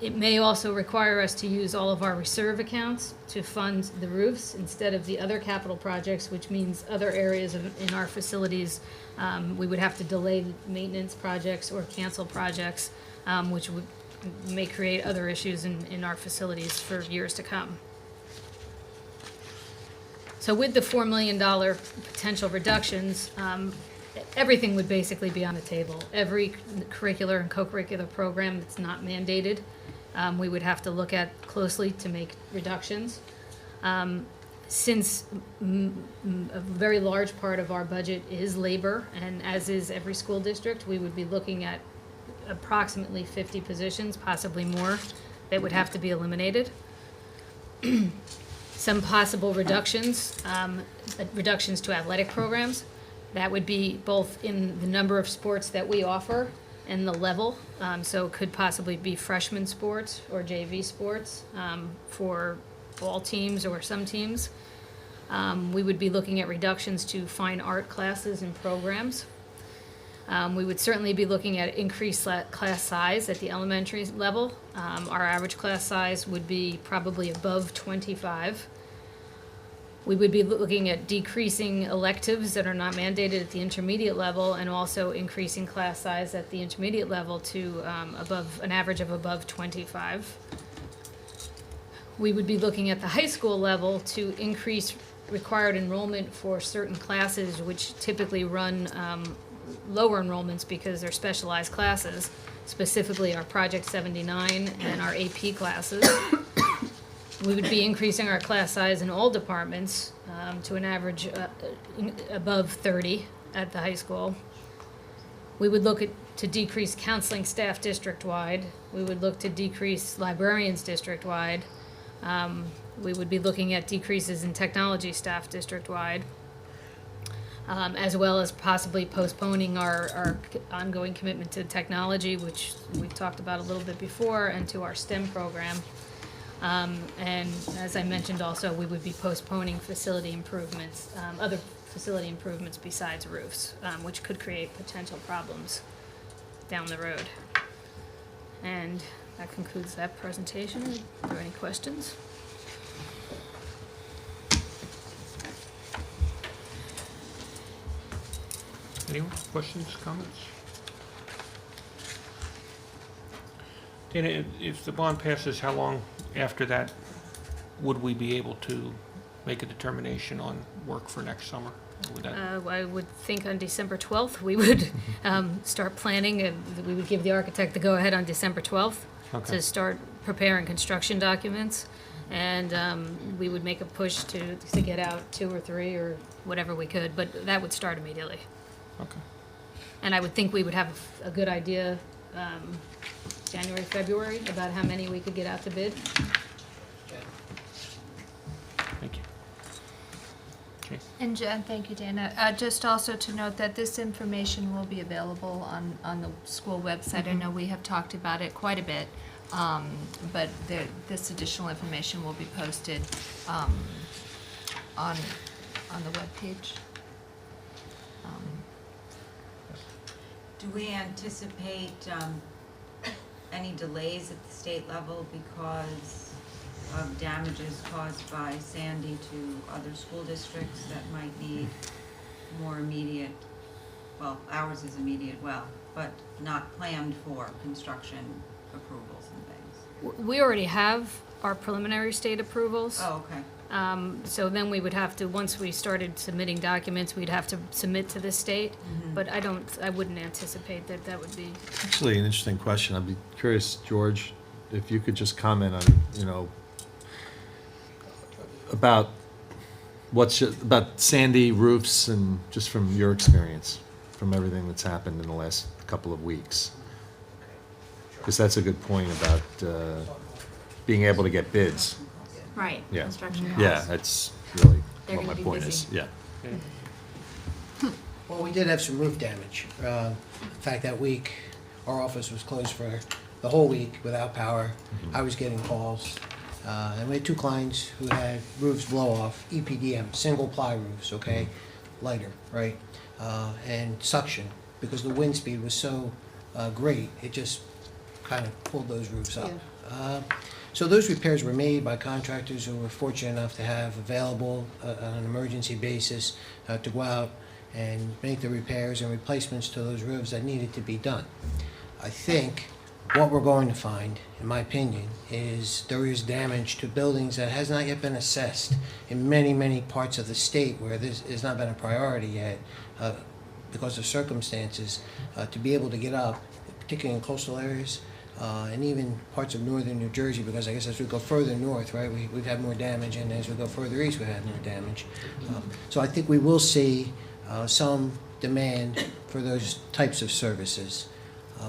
It may also require us to use all of our reserve accounts to fund the roofs instead of the other capital projects, which means other areas in our facilities, we would have to delay maintenance projects or cancel projects, which may create other issues in our facilities for years to come. So with the $4 million potential reductions, everything would basically be on the table. Every curricular and co-curricular program that's not mandated, we would have to look at closely to make reductions. Since a very large part of our budget is labor, and as is every school district, we would be looking at approximately 50 positions, possibly more, that would have to be eliminated. Some possible reductions, reductions to athletic programs. That would be both in the number of sports that we offer and the level. So it could possibly be freshman sports or JV sports for all teams or some teams. We would be looking at reductions to fine art classes and programs. We would certainly be looking at increased class size at the elementary level. Our average class size would be probably above 25. We would be looking at decreasing electives that are not mandated at the intermediate level and also increasing class size at the intermediate level to above an average of above 25. We would be looking at the high school level to increase required enrollment for certain classes which typically run lower enrollments because they're specialized classes, specifically our Project 79 and our AP classes. We would be increasing our class size in all departments to an average above 30 at the high school. We would look to decrease counseling staff district-wide. We would look to decrease librarians district-wide. We would be looking at decreases in technology staff district-wide, as well as possibly postponing our ongoing commitment to technology, which we've talked about a little bit before, and to our STEM program. And as I mentioned also, we would be postponing facility improvements, other facility improvements besides roofs, which could create potential problems down the road. And that concludes that presentation. Are there any questions? Anyone? Questions, comments? Dana, if the bond passes, how long after that would we be able to make a determination on work for next summer? Would that I would think on December 12th, we would start planning, and we would give the architect the go-ahead on December 12th to start preparing construction documents, and we would make a push to get out 2 or 3 or whatever we could, but that would start immediately. Okay. And I would think we would have a good idea, January, February, about how many we could get out to bid. Thank you. Okay. And thank you, Dana. Just also to note that this information will be available on the school website. I know we have talked about it quite a bit, but this additional information will be posted on the webpage. Do we anticipate any delays at the state level because of damages caused by Sandy to other school districts that might need more immediate, well, ours is immediate, but not planned for construction approvals and things? We already have our preliminary state approvals. Oh, okay. So then we would have to, once we started submitting documents, we'd have to submit to the state. But I wouldn't anticipate that would be. Actually, an interesting question. I'd be curious, George, if you could just comment on, about about Sandy roofs and just from your experience, from everything that's happened in the last couple of weeks. Because that's a good point about being able to get bids. Right, Yeah. construction costs. Yeah, that's really They're what my gonna be point busy. is. Yeah. Well, we did have some roof damage. In fact, that week, our office was closed for the whole week without power. I was getting calls. And we had two clients who had roofs blow off, EPDM, single ply roofs, okay? Lighter, right? And suction, because the wind speed was so great, it just kind of pulled those roofs up. So those repairs were made by contractors who were fortunate enough to have available on an emergency basis to go out and make the repairs and replacements to those roofs that needed to be done. I think what we're going to find, in my opinion, is there is damage to buildings that has not yet been assessed in many, many parts of the state where this has not been a priority yet because of circumstances to be able to get up, particularly in coastal areas, and even parts of northern New Jersey, because I guess as we go further north, right, we've had more damage, and as we go further east, we've had more damage. So I think we will see some demand for those types of services.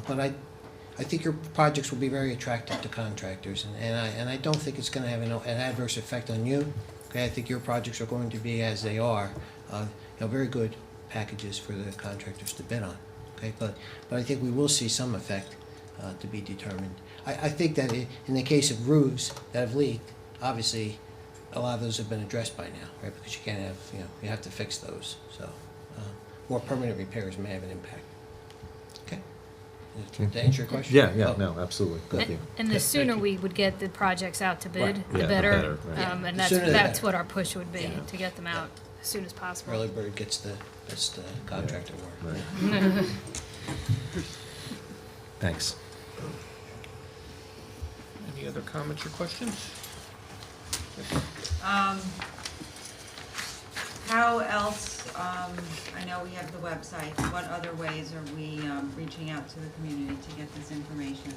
But I think your projects will be very attractive to contractors, and I don't think it's going to have an adverse effect on you. Okay, I think your projects are going to be, as they are, very good packages for the contractors to bid on. Okay, but I think we will see some effect to be determined. I think that in the case of roofs that have leaked, obviously a lot of those have been addressed by now, right? Because you can't have, you have to fix those. So more permanent repairs may have an impact. Okay. To answer your question? Yeah, no, absolutely. Thank you. And the sooner we would get the projects out to bid, Right. the Yeah, the better. better, right. And The sooner the that's better. what our push would be, Yeah. to get them out as soon as possible. Early bird gets the contractor work. Right. Thanks. Any other comments or questions? How else, I know we have the website, what other ways are we reaching out to the community to get this information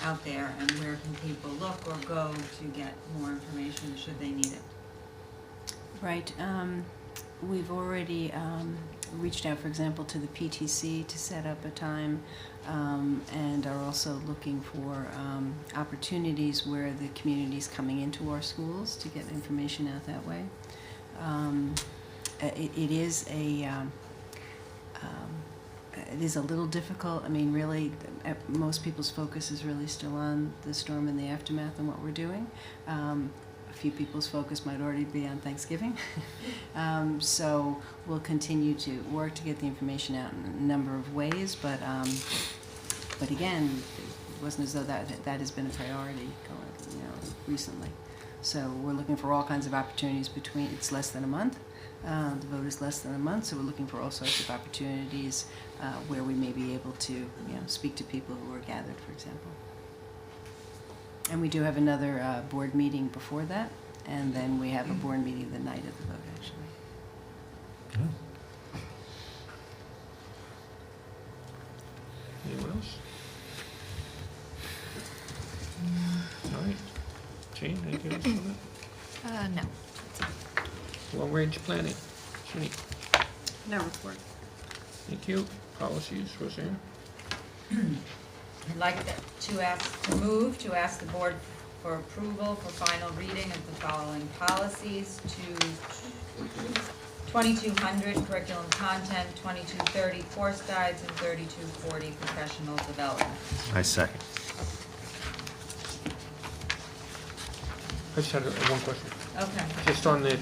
out there? And where can people look or go to get more information should they need it? Right. We've already reached out, for example, to the PTC to set up a time, and are also looking for opportunities where the community's coming into our schools to get information out that way. It is a little difficult. I mean, really, most people's focus is really still on the storm and the aftermath and what we're doing. A few people's focus might already be on Thanksgiving. So we'll continue to work to get the information out in a number of ways, but again, it wasn't as though that has been a priority recently. So we're looking for all kinds of opportunities it's less than a month. The vote is less than a month, so we're looking for all sorts of opportunities where we may be able to speak to people who are gathered, for example. And we do have another board meeting before that, and then we have a board meeting the night of the vote, actually. Anyone else? All right. Jane, anything else on that? No. Long-range planning. Shani? No report. Thank you. policies, Roseanne? I'd like to move to ask the board for approval for final reading of the following policies to 2200 curriculum content, 2230 course guides, and 3240 professional development. I second. I just had one question. Okay, Just on the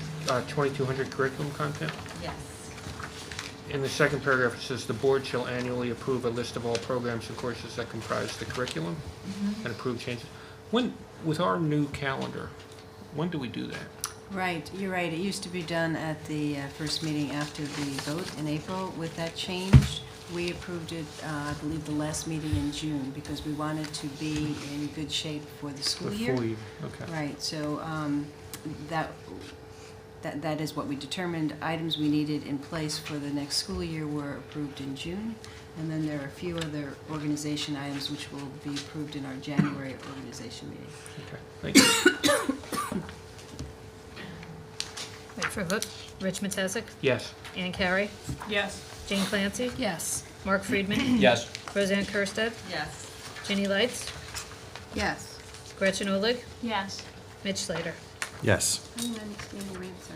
2200 curriculum content, yes. in the second paragraph, it says, "The board shall annually approve a list of all programs and courses that comprise the curriculum and approve changes." When, with our new calendar, when do we do that? Right, you're right. It used to be done at the first meeting after the vote in April. With that change, we approved it, I believe, the last meeting in June, because we wanted to be in good shape for the school year. The full year, okay. Right, so that is what we determined. Items we needed in place for the next school year were approved in June, and then there are a few other organization items which will be approved in our January organization meeting. Okay, thank you. Wait for a vote. Rich Matesic? Yes. Ann Carey? Yes. Jane Clancy? Yes. Mark Friedman? Yes. Roseanne Kursted? Yes. Ginny Lights? Yes. Gretchen Olig? Yes. Mitch Slater? Yes. I didn't understand your answer.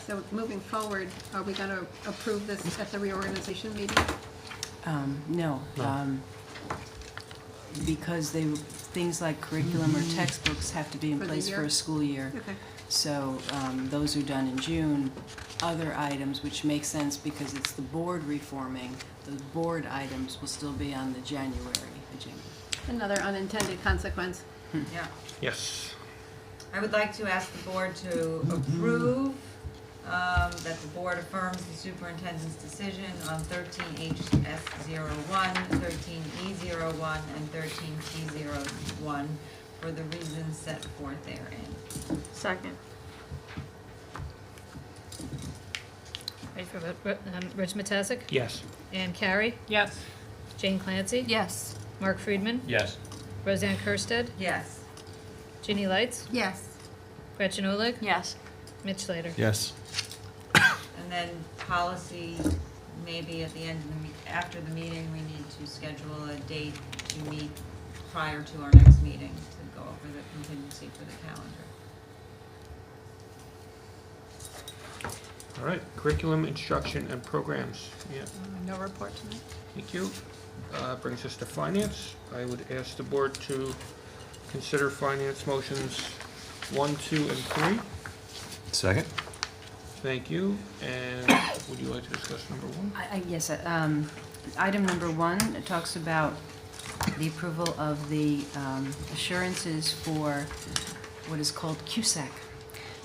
So moving forward, are we going to approve this at the reorganization meeting? No, because things like curriculum or textbooks have to be in For the place year? for a school year. Okay. So those are done in June. Other items, which make sense because it's the board reforming, those board items will still be on the January agenda. Another unintended consequence. Yeah. Yes. I would like to ask the board to approve that the board affirms the superintendent's decision on 13HS01, 13E01, and 13T01 for the reasons set forth therein. Second. Wait for a vote. Rich Matesic? Yes. Ann Carey? Yes. Jane Clancy? Yes. Mark Friedman? Yes. Roseanne Kursted? Yes. Ginny Lights? Yes. Gretchen Olig? Yes. Mitch Slater? Yes. And then policy, maybe at the end of after the meeting, we need to schedule a date to meet prior to our next meeting to go over the contingency for the calendar. All right, curriculum, instruction, and programs. Yeah, No report tonight. thank you. Brings us to finance. I would ask the board to consider finance motions 1, 2, and 3. Second? Thank you. And would you like to discuss number 1? Yes, item number 1 talks about the approval of the assurances for what is called CUSAC.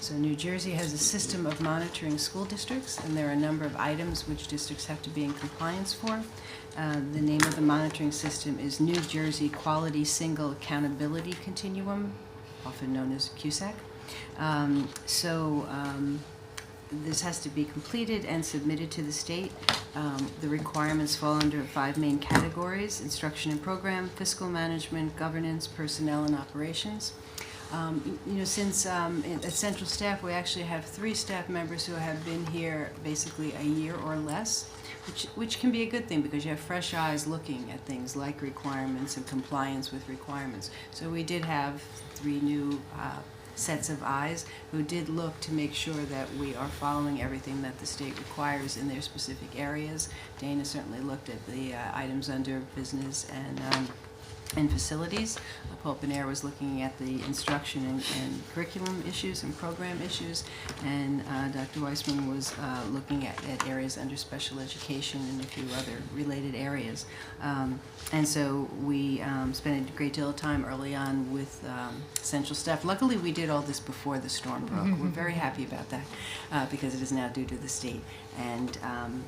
So New Jersey has a system of monitoring school districts, and there are a number of items which districts have to be in compliance for. The name of the monitoring system is New Jersey Quality Single Accountability Continuum, often known as CUSAC. This has to be completed and submitted to the state. The requirements fall under 5 main categories: instruction and program, fiscal management, governance, personnel, and operations. Since at Central Staff, we actually have 3 staff members who have been here basically a year or less, which can be a good thing because you have fresh eyes looking at things like requirements and compliance with requirements. So we did have 3 new sets of eyes who did look to make sure that we are following everything that the state requires in their specific areas. Dana certainly looked at the items under business and facilities. Pope and Air was looking at the instruction and curriculum issues and program issues, and Dr. Weissman was looking at areas under special education and a few other related areas. And so we spent a great deal of time early on with Central Staff. Luckily, we did all this before the storm broke. We're very happy about that because it is now due to the state. And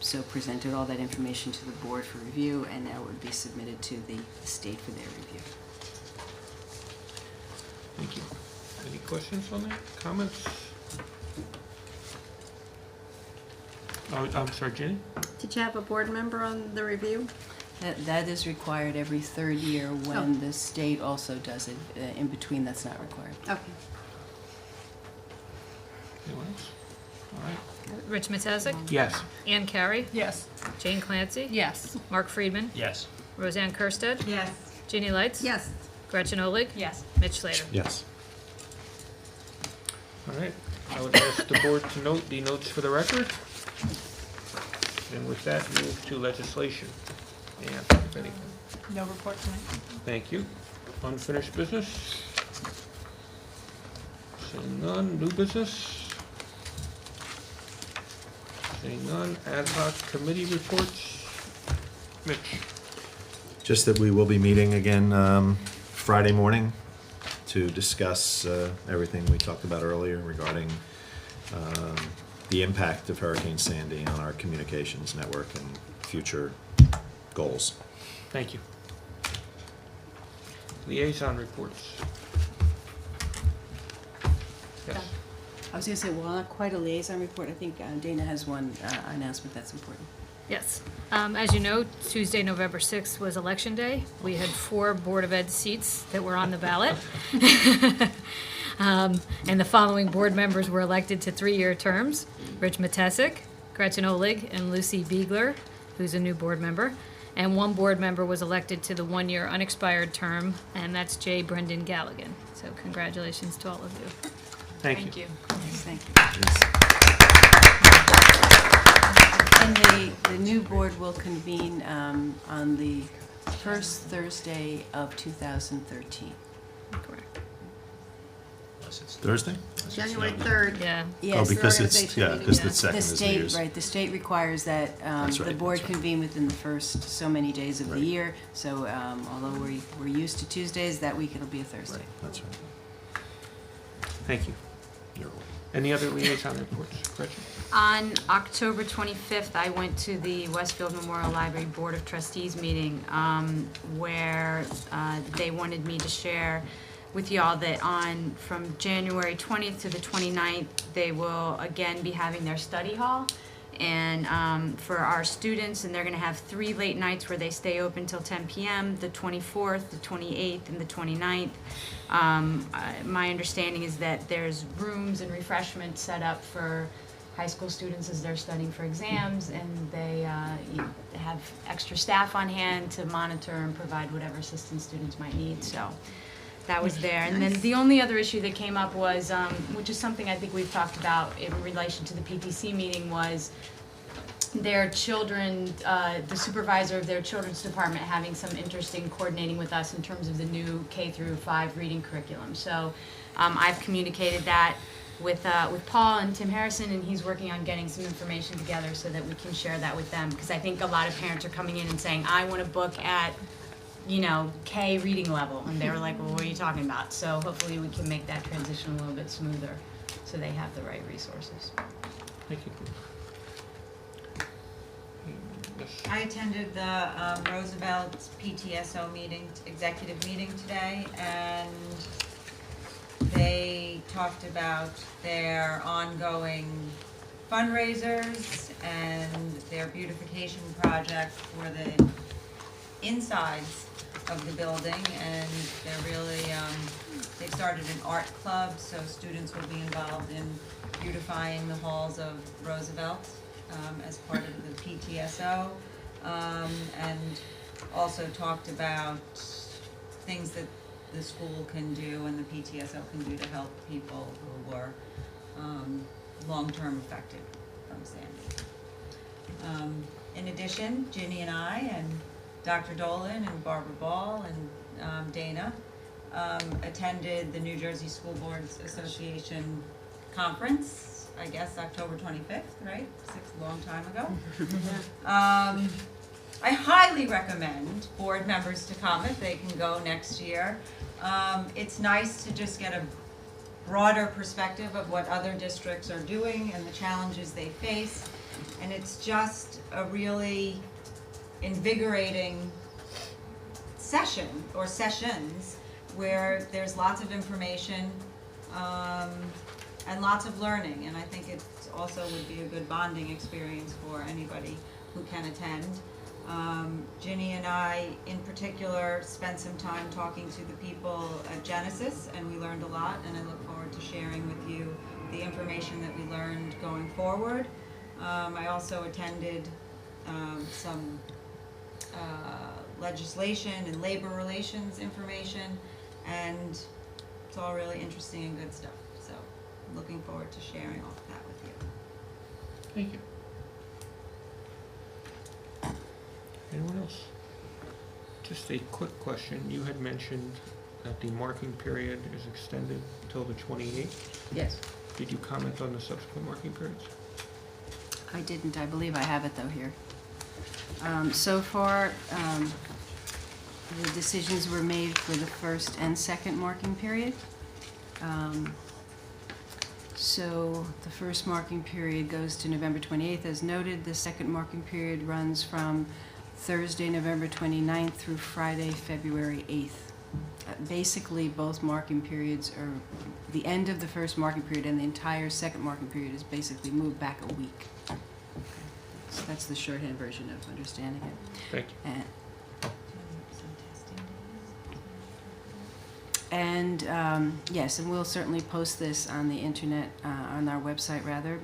so presented all that information to the board for review, and now it would be submitted to the state for their review. Thank you. Any questions on that? Comments? Oh, I'm sorry, Jenny? Did you have a board member on the review? That is required every 3rd year when the state also does it. In between, that's not required. Okay. Anyone else? All right. Rich Matesic? Yes. Ann Carey? Yes. Jane Clancy? Yes. Mark Friedman? Yes. Roseanne Kirsted? Yes. Ginny Lights? Yes. Gretchen Olig? Yes. Mitch Slater? Yes. All right. I would ask the board to note the notes for the record. And with that, move to legislation. And if anything. No report tonight. Thank you. Unfinished business? Seeing none. New business? Seeing none. Ad hoc committee reports? Mitch? Just that we will be meeting again Friday morning to discuss everything we talked about earlier regarding the impact of Hurricane Sandy on our communications network and future goals. Thank you. Liaison reports? Yes. I was gonna say, well, not quite a liaison report. I think Dana has one announcement that's important. Yes. As you know, Tuesday, November 6th was Election Day. We had 4 Board of Ed seats that were on the ballot. And the following board members were elected to 3-year terms: Rich Matesic, Gretchen Olig, and Lucy Biegler, who's a new board member. And 1 board member was elected to the 1-year unexpired term, and that's J. Brendan Galligan. So congratulations to all of you. Thank you. Yes, thank you. And the new board will convene on the first Thursday of 2013. Correct. Thursday? January 3rd. Yeah. Yes. Because it's, organization yeah, meeting, because yeah. the second The is New state, Year's. right, the state requires that That's the right, board that's right. convene within the first so many days of the Right. year. So although we're used to Tuesdays, that week it'll be a Thursday. Right, that's right. Thank you. You're welcome. Any other liaison reports? Gretchen? On October 25th, I went to the Westfield Memorial Library Board of Trustees meeting, where they wanted me to share with y'all that from January 20th to the 29th, they will again be having their study hall. And for our students, and they're gonna have 3 late nights where they stay open till 10 p.m., the 24th, the 28th, and the 29th. My understanding is that there's rooms and refreshments set up for high school students as they're studying for exams, and they have extra staff on hand to monitor and provide whatever assistance students might need, so that was there. And then the only other issue that came up was, which is something I think we've talked about in relation to the PTC meeting, was their children, the supervisor of their children's department having some interest in coordinating with us in terms of the new K-5 reading curriculum. So I've communicated that with Paul and Tim Harrison, and he's working on getting some information together so that we can share that with them. Because I think a lot of parents are coming in and saying, I want to book at, K reading level. And they were like, well, what are you talking about? So hopefully we can make that transition a little bit smoother so they have the right resources. Thank you. Yes. I attended the Roosevelt PTSO meeting, executive meeting today, and they talked about their ongoing fundraisers and their beautification project for the insides of the building, and they're really, they've started an art club, so students will be involved in beautifying the halls of Roosevelt as part of the PTSO, and also talked about things that the school can do and the PTSO can do to help people who were long-term affected from Sandy. In addition, Ginny and I and Dr. Dolan and Barbara Ball and Dana attended the New Jersey School Boards Association conference, I guess October 25th, right? A long time ago. I highly recommend board members to come if they can go next year. It's nice to just get a broader perspective of what other districts are doing and the challenges they face. And it's just a really invigorating session or sessions where there's lots of information and lots of learning. And I think it also would be a good bonding experience for anybody who can attend. Ginny and I, in particular, spent some time talking to the people at Genesis, and we learned a lot, and I look forward to sharing with you the information that we learned going forward. I also attended some legislation and labor relations information, and it's all really interesting and good stuff. So looking forward to sharing all of that with you. Thank you. Anyone else? Just a quick question. You had mentioned that the marking period is extended until the 28th. Yes. Did you comment on the subsequent marking periods? I didn't. I believe I have it, though, here. So far, the decisions were made for the first and second marking period. So the first marking period goes to November 28th, as noted. The second marking period runs from Thursday, November 29th through Friday, February 8th. Basically, both marking periods are, the end of the first marking period and the entire second marking period is basically moved back a week. So that's the shorthand version of understanding it. Thank you. And yes, and we'll certainly post this on the internet, on our website rather,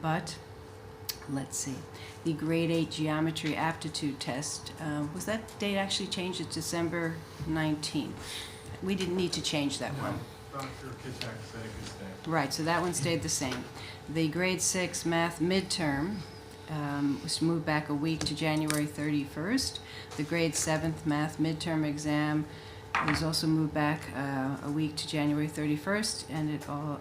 but let's see. The grade 8 geometry aptitude test, was that date actually changed? It's December 19th. We didn't need to change that one. Dr. Kitak said it could stay. Right, so that one stayed the same. The grade 6 math midterm was moved back a week to January 31st. The grade 7th math midterm exam was also moved back a week to January 31st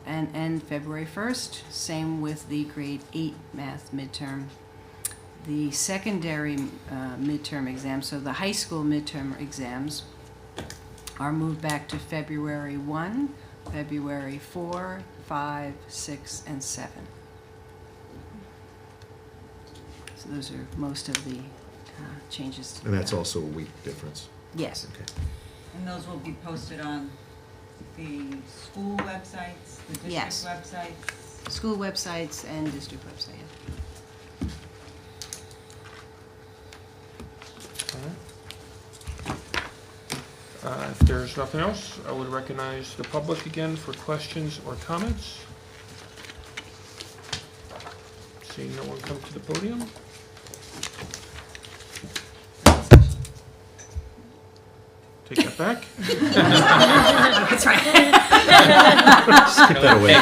and February 1st. Same with the grade 8 math midterm. The secondary midterm exams, so the high school midterm exams, are moved back to February 1, February 4, 5, 6, and 7. So those are most of the changes. And that's also a week difference. Yes. Okay. And those will be posted on the school websites, the district Yes. websites? School websites and district website. Yeah. If there's nothing else, I would recognize the public again for questions or comments. Seeing no one come to the podium. Take that back. That's right. Skip that away.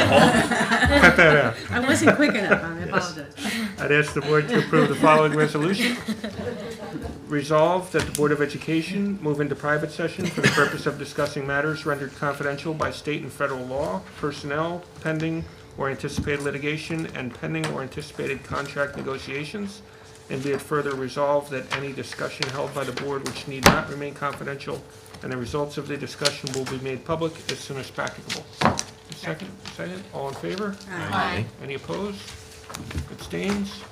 Cut that out. I wasn't quick enough. I apologize. I'd ask the board to approve the following resolution. Resolved that the Board of Education move into private session for the purpose of discussing matters rendered confidential by state and federal law, personnel, pending or anticipated litigation, and pending or anticipated contract negotiations. And be it further resolved that any discussion held by the board which need not remain confidential, and the results of the discussion will be made public as soon as practicable. Second, all in favor? Aye. Any opposed? Abstains?